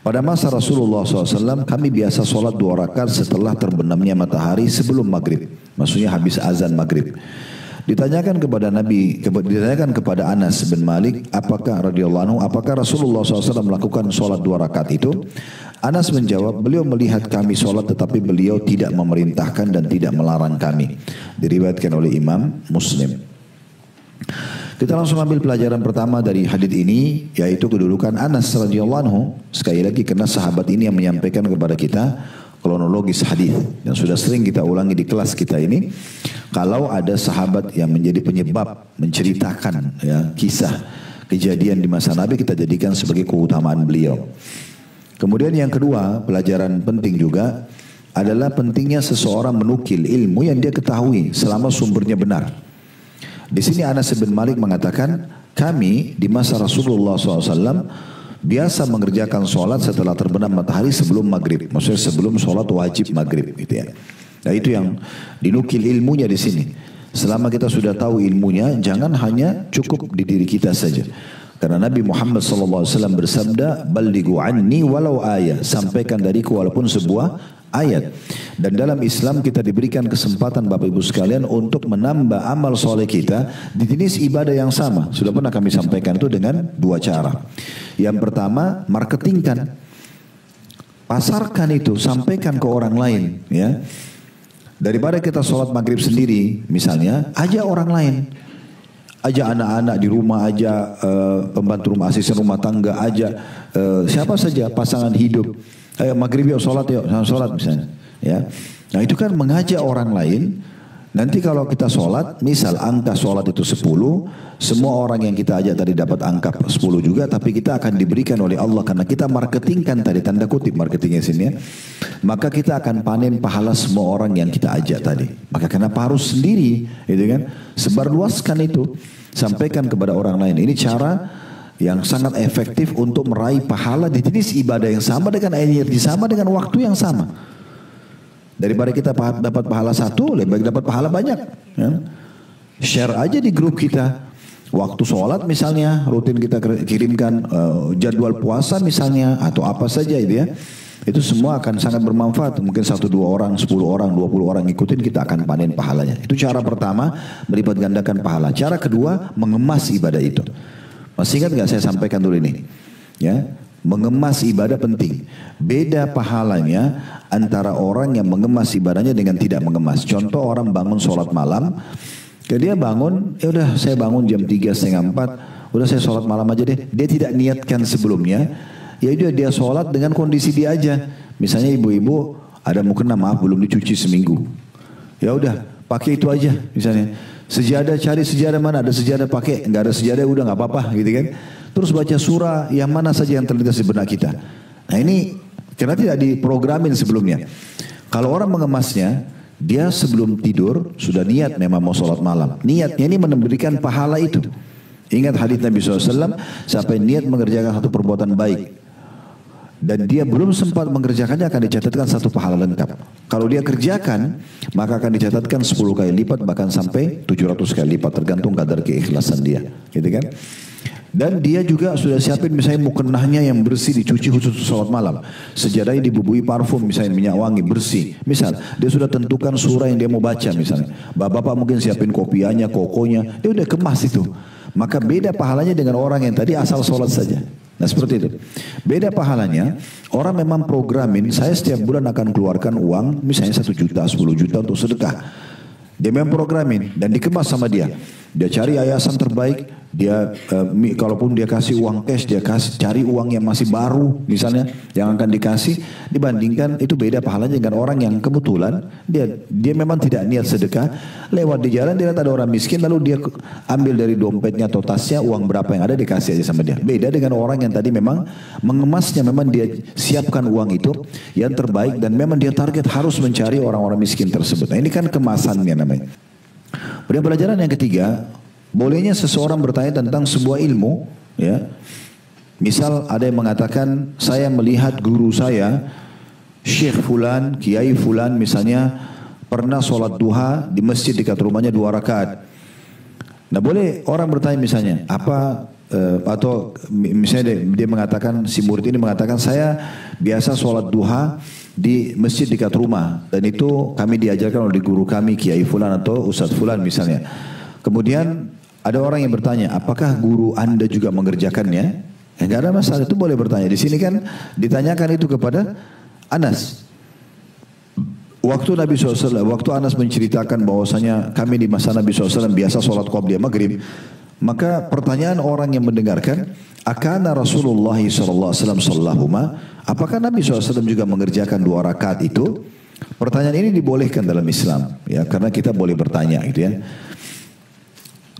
Pada masa Rasulullah SAW kami biasa sholat 2 rakaat setelah terbenamnya matahari sebelum maghrib. Maksudnya habis azan maghrib. Ditanyakan kepada Anas bin Malik, apakah Rasulullah SAW melakukan sholat 2 rakaat itu? Anas menjawab, beliau melihat kami sholat tetapi beliau tidak memerintahkan dan tidak melarang kami. Diriwayatkan oleh Imam Muslim. Kita langsung ambil pelajaran pertama dari hadis ini, yaitu kedudukan Anas radhiyallahu anhu. Sekali lagi karena sahabat ini yang menyampaikan kepada kita kronologis hadis yang sudah sering kita ulangi di kelas kita ini. Kalau ada sahabat yang menjadi penyebab menceritakan ya, kisah kejadian di masa Nabi, kita jadikan sebagai keutamaan beliau. Kemudian yang kedua, pelajaran penting juga, adalah pentingnya seseorang menukil ilmu yang dia ketahui selama sumbernya benar. Di sini Anas bin Malik mengatakan, kami di masa Rasulullah SAW biasa mengerjakan sholat setelah terbenam matahari sebelum maghrib. Maksudnya sebelum sholat wajib maghrib, gitu ya. Nah itu yang dinukil ilmunya di sini. Selama kita sudah tahu ilmunya, jangan hanya cukup di diri kita saja. Karena Nabi Muhammad SAW bersabda, "Ballighu anni walau ayat." Sampaikan dariku walaupun sebuah ayat. Dan dalam Islam kita diberikan kesempatan Bapak Ibu sekalian untuk menambah amal soleh kita di jenis ibadah yang sama. Sudah pernah kami sampaikan itu dengan dua cara. Yang pertama, marketingkan. Pasarkan itu, sampaikan ke orang lain, ya. Daripada kita sholat maghrib sendiri, misalnya, ajak orang lain. Ajak anak-anak di rumah, ajak pembantu rumah, asisten rumah tangga, ajak siapa saja, pasangan hidup. Ayo maghrib yuk sholat misalnya. Ya. Nah itu kan mengajak orang lain. Nanti kalau kita sholat, misal angka sholat itu 10, semua orang yang kita ajak tadi dapat angka 10 juga, tapi kita akan diberikan oleh Allah karena kita marketingkan tadi, tanda kutip marketingnya sini ya. Maka kita akan panen pahala semua orang yang kita ajak tadi. Maka kenapa harus sendiri, gitu kan? Sebarluaskan itu, sampaikan kepada orang lain. Ini cara yang sangat efektif untuk meraih pahala di jenis ibadah yang sama dengan energi sama dengan waktu yang sama. Daripada kita dapat pahala satu, lebih baik dapat pahala banyak. Ya. Share aja di grup kita. Waktu sholat misalnya, rutin kita kirimkan jadwal puasa misalnya, atau apa saja itu ya. Itu semua akan sangat bermanfaat. Mungkin 1, 2 orang, 10 orang, 20 orang ikutin, kita akan panen pahalanya. Itu cara pertama, melipat gandakan pahala. Cara kedua, mengemas ibadah itu. Masih ingat gak saya sampaikan dulu ini? Ya. Mengemas ibadah penting. Beda pahalanya antara orang yang mengemas ibadahnya dengan tidak mengemas. Contoh orang bangun sholat malam, dia bangun, ya udah saya bangun jam 3, setengah 4, udah saya sholat malam aja deh. Dia tidak niatkan sebelumnya, ya udah dia sholat dengan kondisi dia aja. Misalnya ibu-ibu ada mukena, maaf belum dicuci seminggu. Ya udah pakai itu aja misalnya. Sejadah, cari sejadah mana, ada sejadah pakai, nggak ada sejadah udah nggak apa-apa gitu kan. Terus baca surah yang mana saja yang terlintas di benak kita. Nah ini karena tidak diprogramin sebelumnya. Kalau orang mengemasnya, dia sebelum tidur sudah niat memang mau sholat malam. Niatnya ini memberikan pahala itu. Ingat hadits Nabi SAW, sampai niat mengerjakan satu perbuatan baik dan dia belum sempat mengerjakannya akan dicatatkan satu pahala lengkap. Kalau dia kerjakan, maka akan dicatatkan 10 kali lipat, bahkan sampai 700 kali lipat, tergantung kadar keikhlasan dia, gitu kan? Dan dia juga sudah siapin misalnya mukenahnya yang bersih, dicuci khusus sholat malam. Sejadahnya dibubui parfum misalnya minyak wangi bersih. Misal dia sudah tentukan surah yang dia mau baca misalnya. Bapak-bapak mungkin siapin kopiahnya, kokonya, dia udah kemas itu. Maka beda pahalanya dengan orang yang tadi asal sholat saja. Nah seperti itu. Beda pahalanya, orang memang programin, saya setiap bulan akan keluarkan uang misalnya 1 juta, 10 juta untuk sedekah. Dia memang programin dan dikemas sama dia. Dia cari yayasan terbaik, dia kalaupun dia kasih uang cash, dia cari uang yang masih baru misalnya yang akan dikasih, dibandingkan itu beda pahalanya dengan orang yang kebetulan dia memang tidak niat sedekah, lewat di jalan dia lihat ada orang miskin lalu dia ambil dari dompetnya atau tasnya uang berapa yang ada dikasih aja sama dia. Beda dengan orang yang tadi memang mengemasnya, memang dia siapkan uang itu yang terbaik dan memang dia target harus mencari orang-orang miskin tersebut. Nah ini kan kemasannya namanya. Kemudian pelajaran yang ketiga, bolehnya seseorang bertanya tentang sebuah ilmu, ya. Misal ada yang mengatakan, saya melihat guru saya, Syekh Fulan, Kiai Fulan misalnya, pernah sholat duha di masjid dekat rumahnya 2 rakaat. Nah boleh orang bertanya misalnya, apa atau misalnya dia mengatakan, si murid ini mengatakan, saya biasa sholat duha di masjid dekat rumah dan itu kami diajarkan oleh guru kami Kiai Fulan atau Ustadz Fulan misalnya. Kemudian ada orang yang bertanya, apakah guru anda juga mengerjakannya? Enggak ada masalah, itu boleh bertanya. Di sini kan ditanyakan itu kepada Anas. Waktu Nabi SAW, waktu Anas menceritakan bahwasanya kami di masa Nabi SAW biasa sholat qobliyah maghrib, maka pertanyaan orang yang mendengarkan, akana Rasulullah SAW sallahuma, apakah Nabi SAW juga mengerjakan 2 rakaat itu? Pertanyaan ini dibolehkan dalam Islam, ya, karena kita boleh bertanya, gitu ya.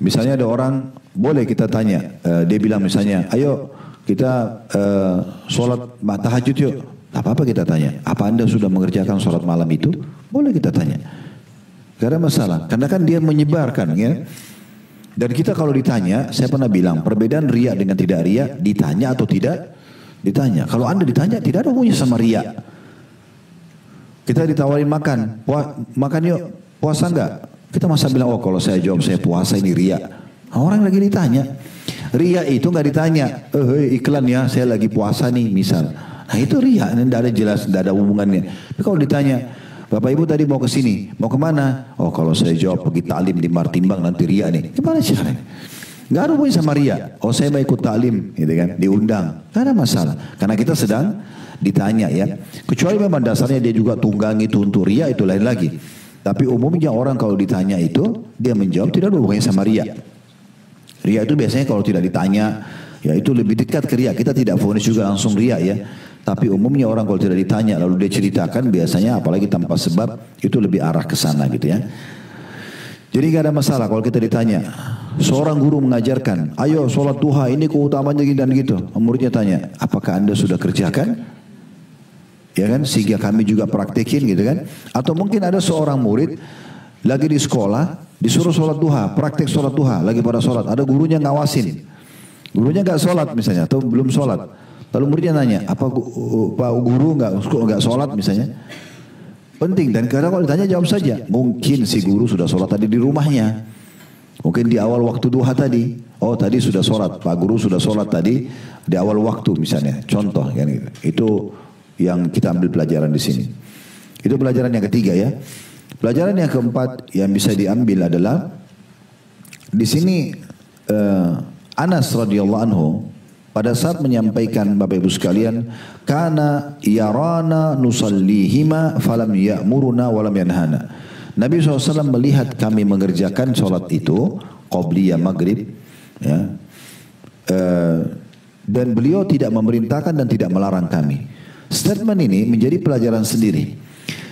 Misalnya ada orang, boleh kita tanya, dia bilang misalnya, ayo kita sholat tahajud yuk, Tak apa-apa kita tanya. Apa Anda sudah mengerjakan sholat malam itu? Boleh kita tanya. Gak ada masalah. Karena kan dia menyebarkan ya. Dan kita kalau ditanya, saya pernah bilang, perbedaan riya dengan tidak riya, ditanya atau tidak ditanya. Kalau Anda ditanya, tidak ada hubungannya sama riya. Kita ditawarin makan, makan yuk, puasa enggak? Kita masa bilang, oh kalau saya jawab saya puasa ini riya. Orang lagi ditanya. Riya itu nggak ditanya, iklan ya, saya lagi puasa nih misal. Nah itu riya, tidak ada jelas, tidak ada hubungannya. Tapi kalau ditanya, Bapak Ibu tadi mau ke sini, mau kemana? Oh kalau saya jawab pergi taklim di Martimbang nanti riya nih. Gimana caranya? Gak ada hubungannya sama riya. Oh saya mau ikut taklim, gitu kan? Diundang, gak ada masalah. Karena kita sedang ditanya ya. Kecuali memang dasarnya dia juga tunggangi itu untuk riya itu lain lagi. Tapi umumnya orang kalau ditanya itu dia menjawab tidak ada hubungannya sama riya. Riya itu biasanya kalau tidak ditanya, ya itu lebih dekat ke riya. Kita tidak vonis juga langsung riya ya. Tapi umumnya orang kalau tidak ditanya lalu dia ceritakan biasanya apalagi tanpa sebab itu lebih arah ke sana gitu ya. Jadi gak ada masalah kalau kita ditanya. Seorang guru mengajarkan, ayo sholat duha ini keutamanya dan gitu. Muridnya tanya, apakah Anda sudah kerjakan? Ya kan, sehingga kami juga praktekin gitu kan. Atau mungkin ada seorang murid lagi di sekolah disuruh sholat duha, praktek sholat duha, lagi pada sholat. Ada gurunya ngawasin. Gurunya gak sholat misalnya atau belum sholat. Lalu muridnya nanya, apa Pak Guru nggak sholat misalnya? Penting dan kadang kalau ditanya jawab saja. Mungkin si guru sudah sholat tadi di rumahnya. Mungkin di awal waktu duha tadi. Oh tadi sudah sholat, Pak Guru sudah sholat tadi di awal waktu misalnya. Contoh kan gitu. Itu yang kita ambil pelajaran di sini. Itu pelajaran yang ketiga ya. Pelajaran yang keempat yang bisa diambil adalah di sini Anas radhiyallahu anhu pada saat menyampaikan Bapak Ibu sekalian, kana yarana nusallihima falam ya'muruna walam yanhana. Nabi SAW melihat kami mengerjakan sholat itu, qobliyah maghrib, ya, dan beliau tidak memerintahkan dan tidak melarang kami. Statement ini menjadi pelajaran sendiri.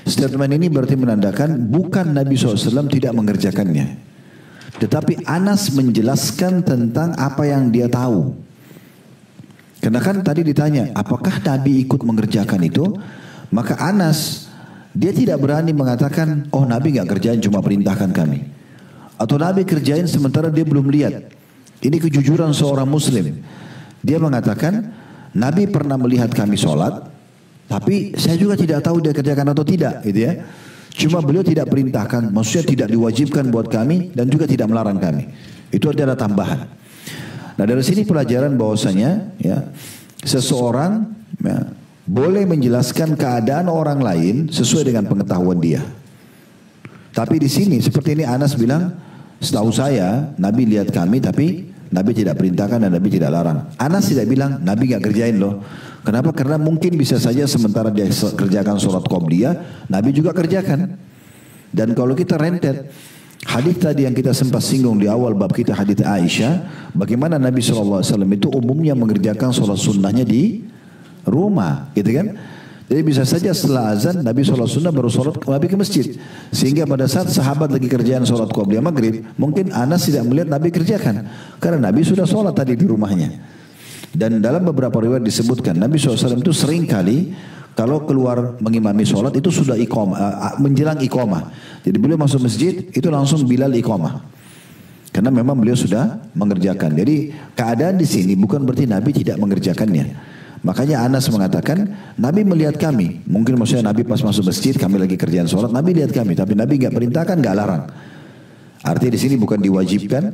Statement ini berarti menandakan bukan Nabi SAW tidak mengerjakannya. Tetapi Anas menjelaskan tentang apa yang dia tahu. Karena kan tadi ditanya, apakah Nabi ikut mengerjakan itu? Maka Anas, dia tidak berani mengatakan, oh Nabi nggak kerjain cuma perintahkan kami. Atau Nabi kerjain sementara dia belum lihat. Ini kejujuran seorang muslim. Dia mengatakan, Nabi pernah melihat kami sholat, tapi saya juga tidak tahu dia kerjakan atau tidak. Gitu ya. Cuma beliau tidak perintahkan, maksudnya tidak diwajibkan buat kami dan juga tidak melarang kami. Itu adalah tambahan. Nah dari sini pelajaran bahwasanya ya, seseorang ya, boleh menjelaskan keadaan orang lain sesuai dengan pengetahuan dia. Tapi di sini seperti ini Anas bilang, setahu saya Nabi lihat kami tapi Nabi tidak perintahkan dan Nabi tidak larang. Anas tidak bilang Nabi nggak kerjain loh. Kenapa? Karena mungkin bisa saja sementara dia kerjakan sholat qobliyah, Nabi juga kerjakan. Dan kalau kita rentet hadis tadi yang kita sempat singgung di awal bab kita hadis Aisyah, bagaimana Nabi SAW itu umumnya mengerjakan sholat sunnahnya di rumah, gitu kan? Jadi bisa saja setelah azan Nabi SAW baru sholat Nabi ke masjid, sehingga pada saat sahabat lagi kerjaan sholat qobliyah maghrib, mungkin Anas tidak melihat Nabi kerjakan, karena Nabi sudah sholat tadi di rumahnya. Dan dalam beberapa riwayat disebutkan Nabi SAW itu sering kali kalau keluar mengimami sholat itu sudah iqamah, menjelang iqamah. Jadi beliau masuk masjid itu langsung Bilal iqamah. Karena memang beliau sudah mengerjakan. Jadi keadaan di sini bukan berarti Nabi tidak mengerjakannya. Makanya Anas mengatakan Nabi melihat kami. Mungkin maksudnya Nabi pas masuk masjid kami lagi kerjaan sholat, Nabi lihat kami. Tapi Nabi nggak perintahkan, nggak larang. Artinya di sini bukan diwajibkan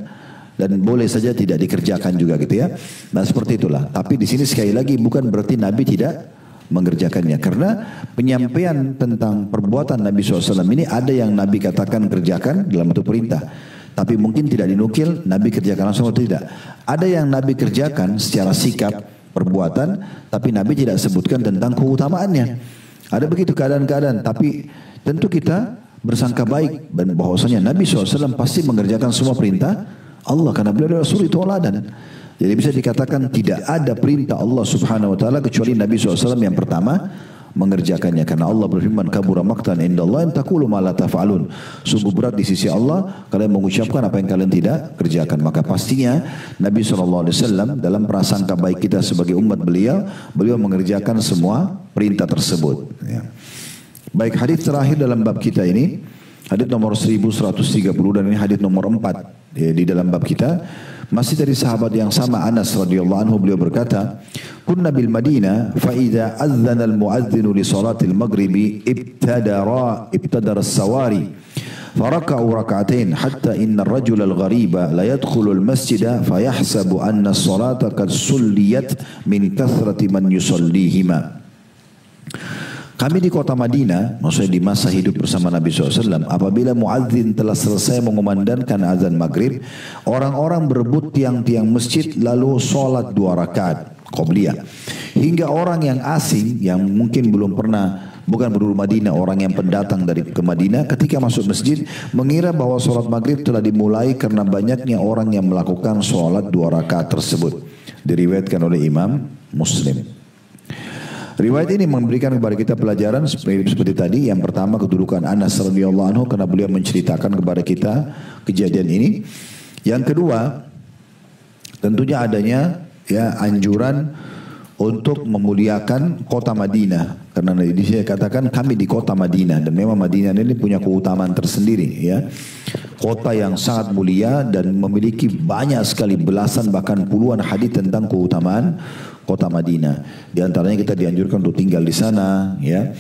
dan boleh saja tidak dikerjakan juga gitu ya. Nah seperti itulah. Tapi di sini sekali lagi bukan berarti Nabi tidak mengerjakannya, karena penyampaian tentang perbuatan Nabi SAW ini ada yang Nabi katakan kerjakan dalam bentuk perintah, tapi mungkin tidak dinukil Nabi kerjakan langsung atau tidak. Ada yang Nabi kerjakan secara sikap perbuatan, tapi Nabi tidak sebutkan tentang keutamaannya. Ada begitu keadaan-keadaan, tapi tentu kita bersangka baik dan bahwasanya Nabi SAW pasti mengerjakan semua perintah Allah, karena beliau adalah suri tauladan. Jadi bisa dikatakan tidak ada perintah Allah Subhanahu Wa Taala kecuali Nabi SAW yang pertama mengerjakannya. Karena Allah berfirman, kabura maqtan indallah an taqulu ma la taf'alun. Sungguh berat di sisi Allah kalian mengucapkan apa yang kalian tidak kerjakan. Maka pastinya Nabi SAW dalam prasangka baik kita sebagai umat beliau mengerjakan semua perintah tersebut. Ya. Baik, hadis terakhir dalam bab kita ini, hadis nomor 1130 dan ini hadis nomor 4 di dalam bab kita. Masih dari sahabat yang sama, Anas radhiyallahu anhu, beliau berkata, "Kunna bil Madinah fa idza adzana al muadzinu li salatil maghribi ibtadara as-sawari faraka'u rak'atain hatta inna ar-rajula al-ghariba la yadkhulu al-masjida fayahsabu anna as-salata qad sulliyat min kathrati man yusallihima." Kami di kota Madinah, maksudnya di masa hidup bersama Nabi SAW, apabila muadzin telah selesai mengumandangkan azan maghrib, orang-orang berebut tiang-tiang masjid lalu sholat 2 rakaat qobliyah. Hingga orang yang asing yang mungkin belum pernah, bukan penduduk Madinah, orang yang pendatang dari ke Madinah, ketika masuk masjid mengira bahwa sholat maghrib telah dimulai karena banyaknya orang yang melakukan sholat 2 rakaat tersebut. Diriwayatkan oleh Imam Muslim. Riwayat ini memberikan kepada kita pelajaran seperti tadi. Yang pertama, kedudukan Anas radhiyallahu anhu karena beliau menceritakan kepada kita kejadian ini. Yang kedua, tentunya adanya anjuran untuk memuliakan kota Madinah. Karena di sini katakan kami di kota Madinah, dan memang Madinah ini punya keutamaan tersendiri, ya. Kota yang sangat mulia dan memiliki banyak sekali, belasan bahkan puluhan hadis tentang keutamaan kota Madinah. Di antaranya kita dianjurkan untuk tinggal di sana, ya,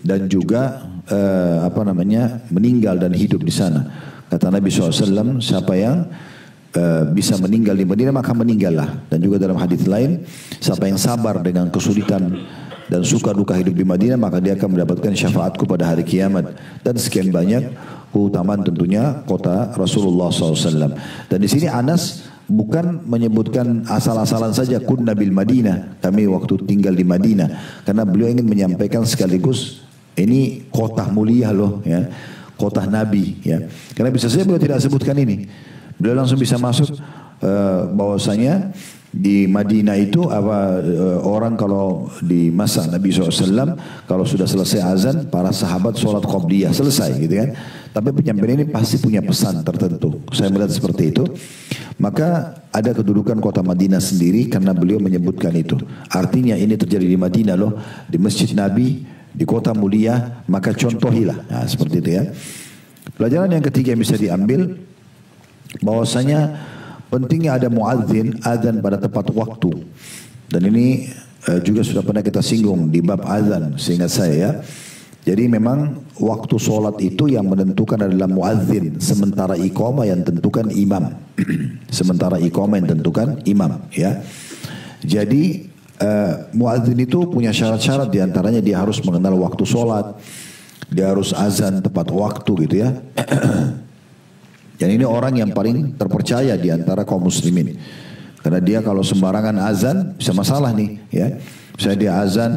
dan juga meninggal dan hidup di sana. Kata Nabi SAW, siapa yang bisa meninggal di Madinah maka meninggallah. Dan juga dalam hadis lain, siapa yang sabar dengan kesulitan dan suka duka hidup di Madinah maka dia akan mendapatkan syafaatku pada hari kiamat. Dan sekian banyak keutamaan tentunya kota Rasulullah SAW. Dan di sini Anas bukan menyebutkan asal-asalan saja kunna bil Madinah, kami waktu tinggal di Madinah, karena beliau ingin menyampaikan sekaligus ini kota mulia loh, ya, kota Nabi, ya. Karena bisa saja beliau tidak sebutkan ini, beliau langsung bisa masuk bahwasanya di Madinah itu orang kalau di masa Nabi SAW kalau sudah selesai azan para sahabat sholat qobliyah selesai, gitu kan. Tapi penyampaian ini pasti punya pesan tertentu. Saya melihat seperti itu. Maka ada kedudukan kota Madinah sendiri karena beliau menyebutkan itu. Artinya ini terjadi di Madinah loh, di Masjid Nabi, di kota mulia, maka contohilah. Nah, seperti itu, ya. Pelajaran yang ketiga yang bisa diambil, bahwasanya pentingnya ada muadzin, azan pada tepat waktu. Dan ini juga sudah pernah kita singgung di bab azan, seingat saya, ya. Jadi memang waktu sholat itu yang menentukan adalah muadzin, sementara iqamah yang tentukan imam. Sementara iqamah yang tentukan imam, ya. Jadi muadzin itu punya syarat-syarat, diantaranya dia harus mengenal waktu sholat, dia harus azan tepat waktu, gitu, ya. Dan ini orang yang paling terpercaya di antara kaum muslimin. Karena dia kalau sembarangan azan bisa masalah nih, ya. Misalnya dia azan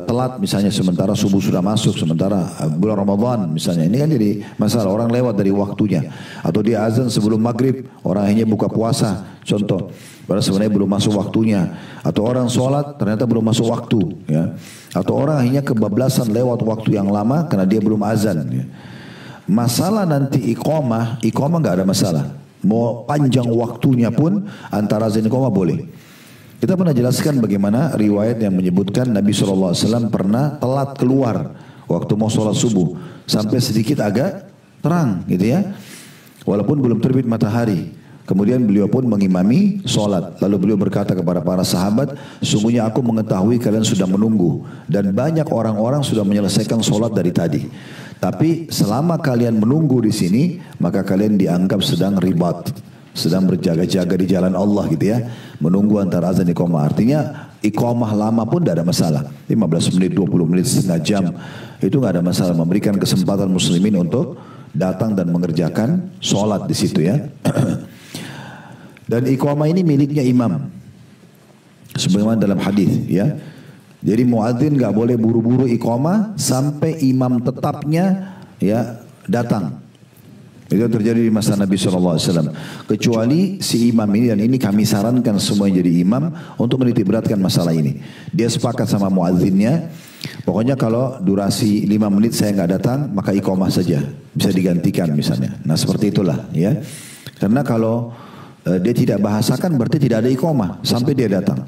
telat misalnya sementara subuh sudah masuk, sementara bulan Ramadan misalnya, ini kan jadi masalah, orang lewat dari waktunya. Atau dia azan sebelum maghrib, orang akhirnya buka puasa, contoh, padahal sebenarnya belum masuk waktunya. Atau orang sholat ternyata belum masuk waktu, ya. Atau orang akhirnya kebablasan lewat waktu yang lama karena dia belum azan, ya. Masalah nanti iqamah nggak ada masalah. Mau panjang waktunya pun antara azan iqamah boleh. Kita pernah jelaskan bagaimana riwayat yang menyebutkan Nabi SAW pernah telat keluar waktu mau sholat subuh sampai sedikit agak terang, gitu, ya. Walaupun belum terbit matahari. Kemudian beliau pun mengimami sholat. Lalu beliau berkata kepada para sahabat, sungguhnya aku mengetahui kalian sudah menunggu dan banyak orang-orang sudah menyelesaikan sholat dari tadi. Tapi selama kalian menunggu di sini, maka kalian dianggap sedang ribat, sedang berjaga-jaga di jalan Allah, gitu, ya. Menunggu antara azan iqamah. Artinya iqamah lama pun tidak ada masalah. 15 menit, 20 menit, setengah jam, itu nggak ada masalah. Memberikan kesempatan muslimin untuk datang dan mengerjakan sholat di situ, ya. Dan iqamah ini miliknya imam, sebagaimana dalam hadis, ya. Jadi muadzin nggak boleh buru-buru iqamah sampai imam tetapnya, ya, datang. Itu yang terjadi di masa Nabi SAW. Kecuali si imam ini, dan ini kami sarankan semua yang jadi imam untuk menitik beratkan masalah ini. Dia sepakat sama muadzinnya, pokoknya kalau durasi 5 menit saya nggak datang, maka iqamah saja. Bisa digantikan misalnya. Nah seperti itulah ya. Karena kalau dia tidak bahasakan berarti tidak ada iqamah sampai dia datang.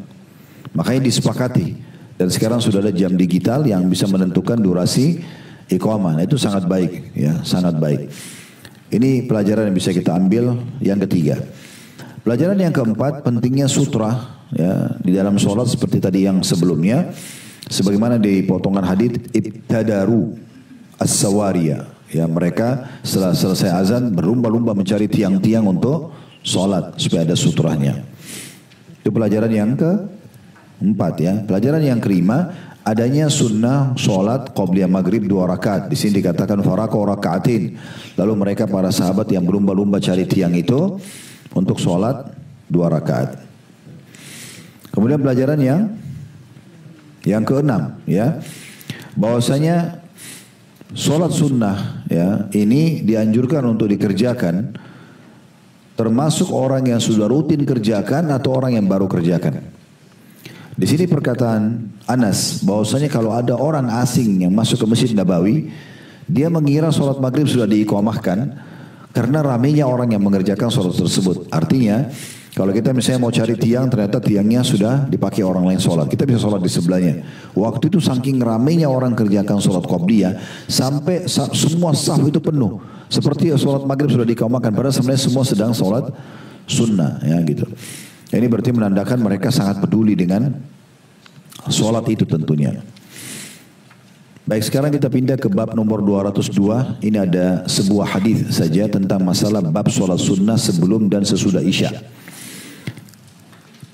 Makanya disepakati. Dan sekarang sudah ada jam digital yang bisa menentukan durasi iqamah. Nah itu sangat baik ya, sangat baik. Ini pelajaran yang bisa kita ambil yang ketiga. Pelajaran yang keempat, pentingnya sutra ya di dalam sholat seperti tadi yang sebelumnya. Sebagaimana di potongan hadits, ibtadaru as-sawariya. Ya mereka setelah selesai azan berlumba-lumba mencari tiang-tiang untuk sholat supaya ada sutranya. Itu pelajaran yang keempat ya. Pelajaran yang kelima, adanya sunnah sholat qobliyah maghrib 2 rakaat. Di sini dikatakan faraqo rakaatin. Lalu mereka para sahabat yang berlumba-lumba cari tiang itu untuk sholat 2 rakaat. Kemudian pelajaran yang keenam ya, bahwasanya sholat sunnah ya ini dianjurkan untuk dikerjakan, termasuk orang yang sudah rutin kerjakan atau orang yang baru kerjakan. Di sini perkataan Anas bahwasanya kalau ada orang asing yang masuk ke Masjid Nabawi, dia mengira sholat maghrib sudah diiqamahkan karena ramainya orang yang mengerjakan sholat tersebut. Artinya kalau kita misalnya mau cari tiang, ternyata tiangnya sudah dipakai orang lain sholat, kita bisa sholat di sebelahnya. Waktu itu saking ramainya orang kerjakan sholat qobliyah sampai semua saf itu penuh, seperti sholat maghrib sudah diiqamahkan, padahal sebenarnya semua sedang sholat sunnah ya gitu. Ini berarti menandakan mereka sangat peduli dengan sholat itu tentunya. Baik, sekarang kita pindah ke bab nomor 202. Ini ada sebuah hadis saja tentang masalah bab sholat sunnah sebelum dan sesudah isya.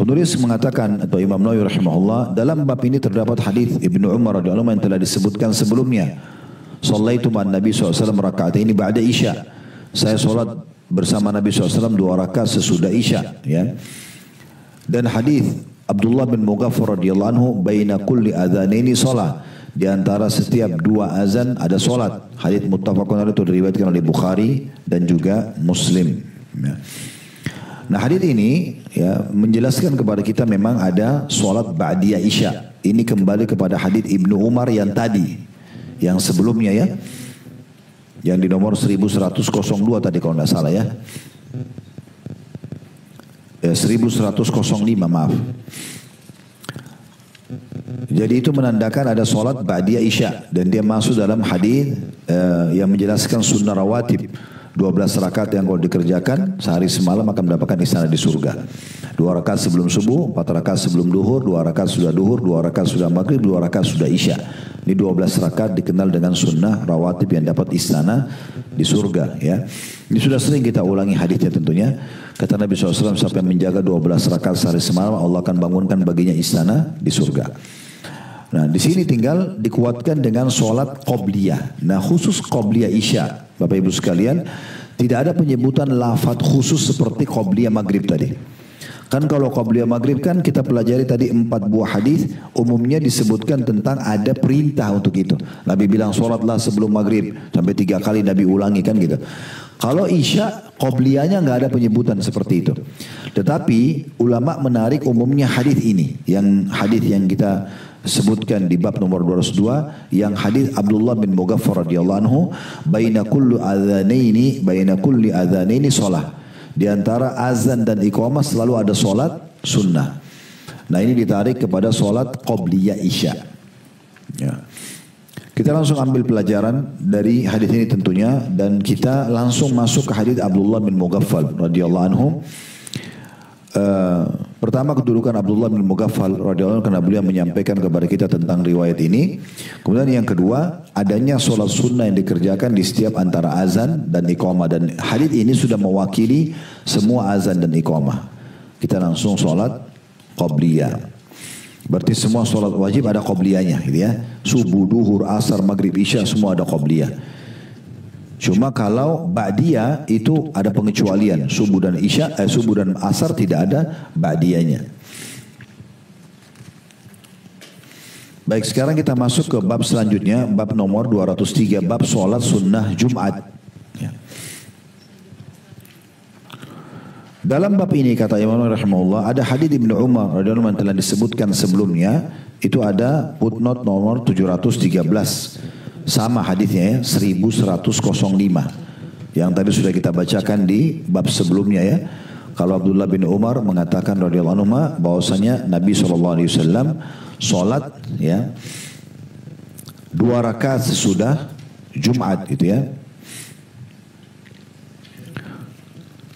Penulis mengatakan atau Imam Nawawi rahimahullah, dalam bab ini terdapat hadis Ibnu Umar radhiyallahu anhu yang telah disebutkan sebelumnya. Shallaitu ma'an Nabi SAW raka'ataini ba'da isya. Saya sholat bersama Nabi SAW 2 rakaat sesudah isya ya. Dan hadis Abdullah bin Mughaffar radhiyallahu anhu, baina kulli adzanaini shalah, di antara setiap 2 azan ada salat. Hadis muttafaqun alaih, itu diriwayatkan oleh Bukhari dan juga Muslim ya. Nah hadis ini ya menjelaskan kepada kita memang ada salat ba'diyah isya. Ini kembali kepada hadis Ibnu Umar yang tadi, yang sebelumnya ya, yang di nomor 1102 tadi kalau tidak salah ya. 1105 maaf. Jadi itu menandakan ada solat ba'diyah isya, dan dia masuk dalam hadis yang menjelaskan sunnah rawatib 12 rakaat yang kalau dikerjakan sehari semalam akan mendapatkan istana di surga. 2 rakaat sebelum subuh, 4 rakaat sebelum duhur, 2 rakaat sudah duhur, 2 rakaat sudah maghrib, 2 rakaat sudah isya. Ini 12 rakaat dikenal dengan sunnah rawatib yang dapat istana di surga ya. Ini sudah sering kita ulangi hadisnya tentunya. Kata Nabi SAW, siapa yang menjaga 12 rakaat sehari semalam, Allah akan bangunkan baginya istana di surga. Nah di sini tinggal dikuatkan dengan sholat qobliyah. Nah khusus qobliyah isya, Bapak Ibu sekalian, tidak ada penyebutan lafaz khusus seperti qobliyah maghrib tadi. Kan kalau qobliyah maghrib kan kita pelajari tadi 4 buah hadis, umumnya disebutkan tentang ada perintah untuk itu. Nabi bilang sholatlah sebelum maghrib, sampai 3 kali Nabi ulangi kan gitu. Kalau isya, qobliyahnya nggak ada penyebutan seperti itu. Tetapi ulama menarik umumnya hadis ini, yang hadis yang kita sebutkan di bab nomor 202, yang hadis Abdullah bin Mughaffar radhiyallahu anhu, baina kulli adzanaini shalah. Di antara azan dan iqamah selalu ada solat sunnah. Nah ini ditarik kepada solat qobliyah isya. Ya. Kita langsung ambil pelajaran dari hadis ini tentunya, dan kita langsung masuk ke hadis Abdullah bin Mughaffal radhiyallahu anhu. Pertama kedudukan Abdullah bin Mughaffal radhiyallahu anhu karena beliau menyampaikan kepada kita tentang riwayat ini. Kemudian yang kedua, adanya sholat sunnah yang dikerjakan di setiap antara azan dan iqamah, dan hadis ini sudah mewakili semua azan dan iqamah. Kita langsung sholat qobliyah. Berarti semua sholat wajib ada qobliyahnya gitu ya. Subuh, duhur, asar, maghrib, isya semua ada qobliyah. Cuma kalau ba'diyah itu ada pengecualian. Subuh dan asar tidak ada ba'diyahnya. Baik, sekarang kita masuk ke bab selanjutnya, bab nomor 203, bab sholat sunnah Jumat. Ya. Dalam bab ini kata Imam Nawawi rahimahullah ada hadis Ibnu Umar radhiyallahu anhu yang telah disebutkan sebelumnya, itu ada footnote nomor 713. Sama hadisnya ya, 1105. Yang tadi sudah kita bacakan di bab sebelumnya ya. Kalau Abdullah bin Umar mengatakan radhiyallahu anhu bahwasanya Nabi SAW salat ya 2 rakaat sesudah Jumat gitu ya.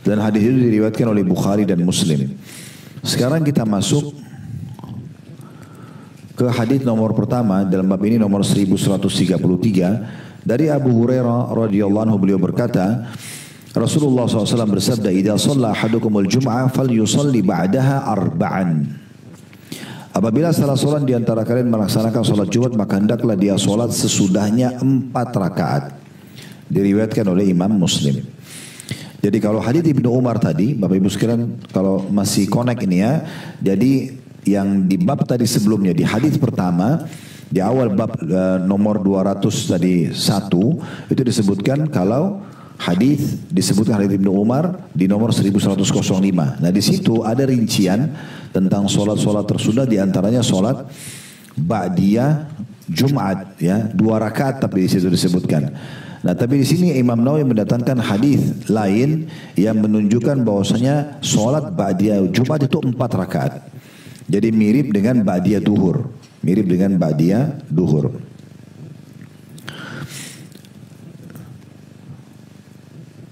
Dan hadis itu diriwayatkan oleh Bukhari dan Muslim. Sekarang kita masuk ke hadis nomor pertama dalam bab ini, nomor 1133 dari Abu Hurairah radhiyallahu anhu. Beliau berkata, Rasulullah SAW bersabda, "Idza shalla ahadukumul jum'ah falyusalli ba'daha arba'an." Apabila salah seorang di antara kalian melaksanakan salat Jumat, maka hendaklah dia salat sesudahnya 4 rakaat. Diriwayatkan oleh Imam Muslim. Jadi kalau hadis Ibnu Umar tadi, Bapak Ibu sekalian kalau masih connect ini ya. Jadi yang di bab tadi sebelumnya, di hadis pertama, di awal bab nomor 200 tadi 1, itu disebutkan kalau hadis disebutkan hadis Ibnu Umar di nomor 1105. Nah di situ ada rincian tentang solat-solat tersudah, di antaranya solat ba'diyah Jumat ya, 2 rakaat tapi di situ disebutkan. Nah tapi di sini Imam Nawawi mendatangkan hadis lain yang menunjukkan bahwasanya solat ba'diyah Jumat itu 4 rakaat. Jadi mirip dengan ba'diyah duhur, mirip dengan ba'diyah duhur.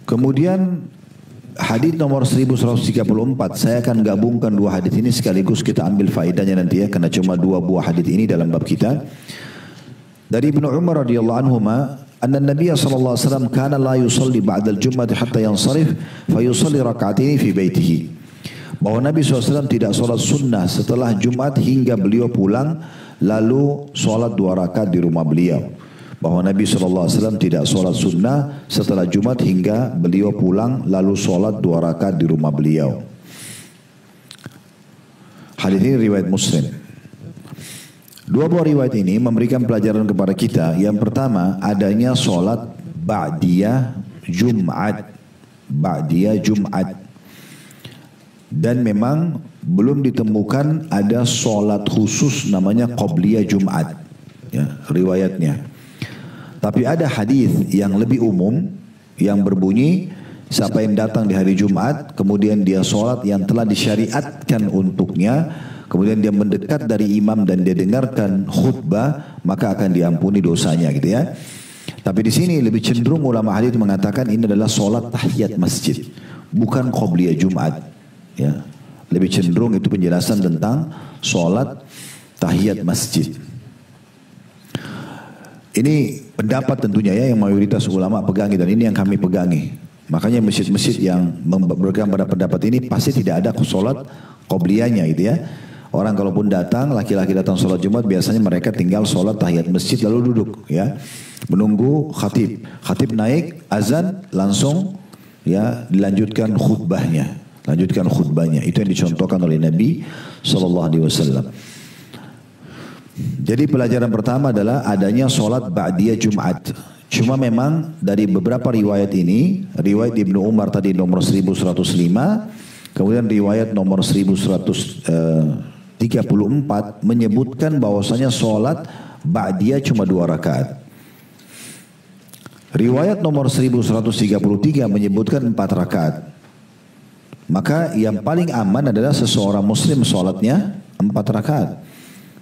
Kemudian hadis nomor 1134, saya akan gabungkan 2 hadis ini sekaligus kita ambil faedahnya nanti ya, karena cuma 2 buah hadis ini dalam bab kita. Dari Ibnu Umar radhiyallahu anhuma, anna Nabiy sallallahu alaihi wasallam kana la yusalli ba'da al-jum'ah hatta yansarif fa yusalli rak'ataini fi baitihi. Bahwa Nabi SAW tidak sholat sunnah setelah Jumat hingga beliau pulang, lalu sholat 2 rakaat di rumah beliau. Bahwa Nabi SAW tidak sholat sunnah setelah Jumat hingga beliau pulang, lalu sholat 2 rakaat di rumah beliau. Hadis ini riwayat Muslim. 2 buah riwayat ini memberikan pelajaran kepada kita. Yang pertama, adanya sholat ba'diyah Jumat. Ba'diyah Jumat. Dan memang belum ditemukan ada sholat khusus namanya Qobliyah Jumat ya, riwayatnya. Tapi ada hadis yang lebih umum yang berbunyi, siapa yang datang di hari Jumat kemudian dia sholat yang telah disyariatkan untuknya, kemudian dia mendekat dari imam dan dia dengarkan khutbah, maka akan diampuni dosanya gitu ya. Tapi di sini lebih cenderung ulama hadis mengatakan ini adalah sholat tahiyat masjid, bukan Qobliyah Jumat. Ya, lebih cenderung itu penjelasan tentang sholat tahiyat masjid. Ini pendapat tentunya ya yang mayoritas ulama pegangi, dan ini yang kami pegangi. Makanya masjid-masjid yang berpegang pada pendapat ini pasti tidak ada sholat qobliyahnya gitu ya. Orang kalaupun datang, laki-laki datang sholat Jumat, biasanya mereka tinggal sholat tahiyat masjid lalu duduk ya, menunggu khatib. Khatib naik, azan, langsung ya dilanjutkan khutbahnya. Lanjutkan khutbahnya. Itu yang dicontohkan oleh Nabi SAW. Jadi pelajaran pertama adalah adanya sholat ba'diyah Jumat. Cuma memang dari beberapa riwayat ini, riwayat Ibnu Umar tadi nomor 1105, kemudian riwayat nomor 1134 menyebutkan bahwasanya sholat ba'diyah cuma 2 rakaat. Riwayat nomor 1133 menyebutkan 4 rakaat. Maka yang paling aman adalah seseorang muslim sholatnya 4 rakaat.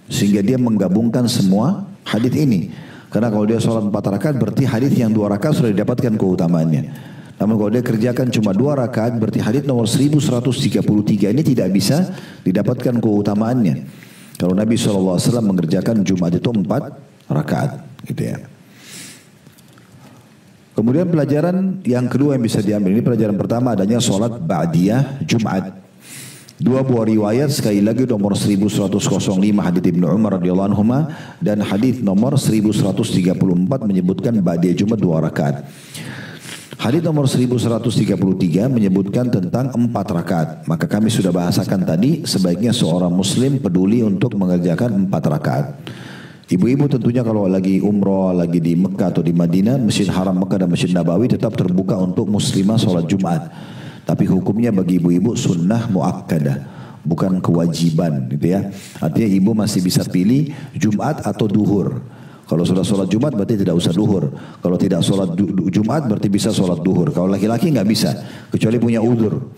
Sehingga dia menggabungkan semua hadis ini. Karena kalau dia sholat 4 rakaat berarti hadis yang 2 rakaat sudah didapatkan keutamaannya. Namun kalau dia kerjakan cuma 2 rakaat berarti hadis nomor 1133 ini tidak bisa didapatkan keutamaannya. Kalau Nabi SAW mengerjakan Jumat itu 4 rakaat gitu ya. Kemudian pelajaran yang kedua yang bisa diambil, ini pelajaran pertama adanya sholat ba'diyah Jumat. 2 buah riwayat, sekali lagi nomor 1105 hadits Ibnu Umar radhiyallahu anhu dan hadits nomor 1134 menyebutkan ba'diyah Jumat 2 rakaat. Hadits nomor 1133 menyebutkan tentang 4 rakaat. Maka kami sudah bahasakan tadi, sebaiknya seorang muslim peduli untuk mengerjakan 4 rakaat. Ibu-ibu tentunya kalau lagi umroh, lagi di Mekah atau di Madinah, Masjid Haram Mekah dan Masjid Nabawi tetap terbuka untuk muslimah sholat Jumat. Tapi hukumnya bagi ibu-ibu sunnah muakkadah, bukan kewajiban gitu ya. Artinya ibu masih bisa pilih Jumat atau duhur. Kalau sudah sholat Jumat berarti tidak usah duhur. Kalau tidak sholat Jumat berarti bisa sholat duhur. Kalau laki-laki nggak bisa, kecuali punya udzur.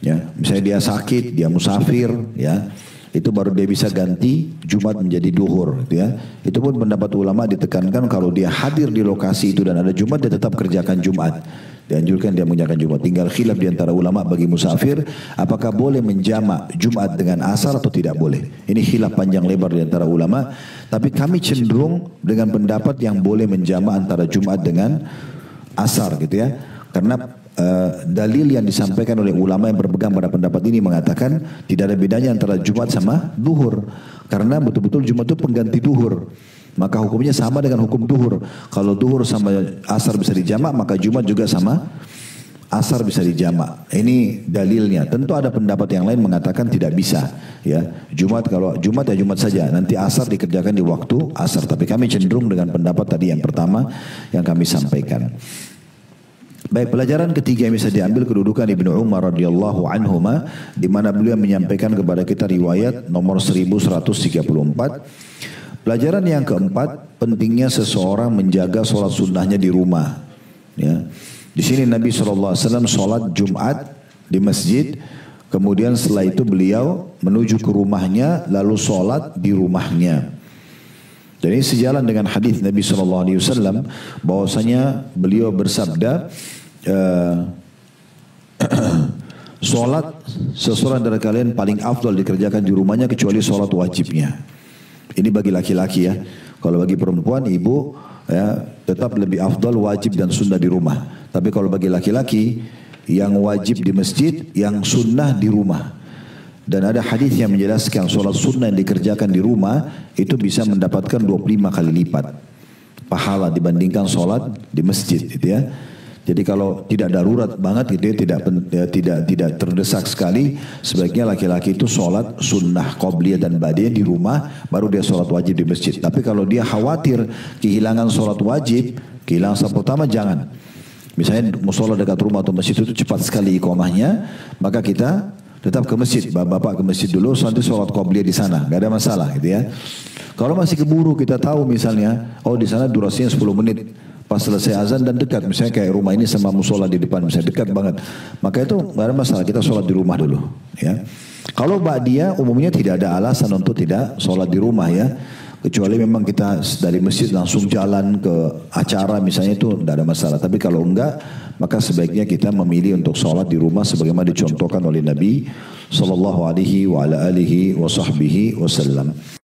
Ya, misalnya dia sakit, dia musafir, ya, itu baru dia bisa ganti Jumat menjadi duhur, gitu ya. Itu pun pendapat ulama ditekankan kalau dia hadir di lokasi itu dan ada Jumat, dia tetap kerjakan Jumat. Dianjurkan dia mengerjakan Jumat. Tinggal khilaf di antara ulama bagi musafir, apakah boleh menjamak Jumat dengan asar atau tidak boleh. Ini khilaf panjang lebar di antara ulama. Tapi kami cenderung dengan pendapat yang boleh menjamak antara Jumat dengan asar, gitu ya. Karena dalil yang disampaikan oleh ulama yang berpegang pada pendapat ini mengatakan tidak ada bedanya antara Jumat sama duhur, karena betul-betul Jumat itu pengganti duhur, maka hukumnya sama dengan hukum duhur. Kalau duhur sama asar bisa dijamak, maka Jumat juga sama asar bisa dijamak. Ini dalilnya. Tentu ada pendapat yang lain mengatakan tidak bisa, ya. Jumat, kalau Jumat ya Jumat saja, nanti asar dikerjakan di waktu asar. Tapi kami cenderung dengan pendapat tadi yang pertama yang kami sampaikan. Baik, pelajaran ketiga yang bisa diambil kedudukan Ibnu Umar radhiyallahu anhuma, di mana beliau menyampaikan kepada kita riwayat nomor 1134. Pelajaran yang keempat, pentingnya seseorang menjaga sholat sunnahnya di rumah. Ya. Di sini Nabi SAW sholat Jumat di masjid, kemudian setelah itu beliau menuju ke rumahnya lalu sholat di rumahnya. Dan ini sejalan dengan hadis Nabi SAW bahwasanya beliau bersabda, sholat seseorang dari kalian paling afdal dikerjakan di rumahnya kecuali sholat wajibnya. Ini bagi laki-laki ya. Kalau bagi perempuan, ibu ya, tetap lebih afdal wajib dan sunnah di rumah. Tapi kalau bagi laki-laki, yang wajib di masjid, yang sunnah di rumah. Dan ada hadis yang menjelaskan sholat sunnah yang dikerjakan di rumah itu bisa mendapatkan 25 kali lipat pahala dibandingkan sholat di masjid, gitu ya. Jadi kalau tidak darurat banget gitu ya, tidak terdesak sekali, sebaiknya laki-laki itu sholat sunnah qobliyah dan ba'diyah di rumah, baru dia sholat wajib di masjid. Tapi kalau dia khawatir kehilangan sholat wajib, kehilangan sholat pertama, jangan. Misalnya musola dekat rumah atau masjid itu cepat sekali iqamahnya, maka kita tetap ke masjid, bapak ke masjid dulu, nanti sholat qobliyah di sana, gak ada masalah gitu ya. Kalau masih keburu, kita tahu misalnya, oh di sana durasinya 10 menit. Pas selesai azan dan dekat, misalnya kayak rumah ini sama musola di depan, misalnya dekat banget, maka itu gak ada masalah, kita sholat di rumah dulu. Ya. Kalau ba'diyah umumnya tidak ada alasan untuk tidak sholat di rumah ya, kecuali memang kita dari masjid langsung jalan ke acara misalnya, itu tidak ada masalah. Tapi kalau enggak, maka sebaiknya kita memilih untuk sholat di rumah sebagaimana dicontohkan oleh Nabi SAW.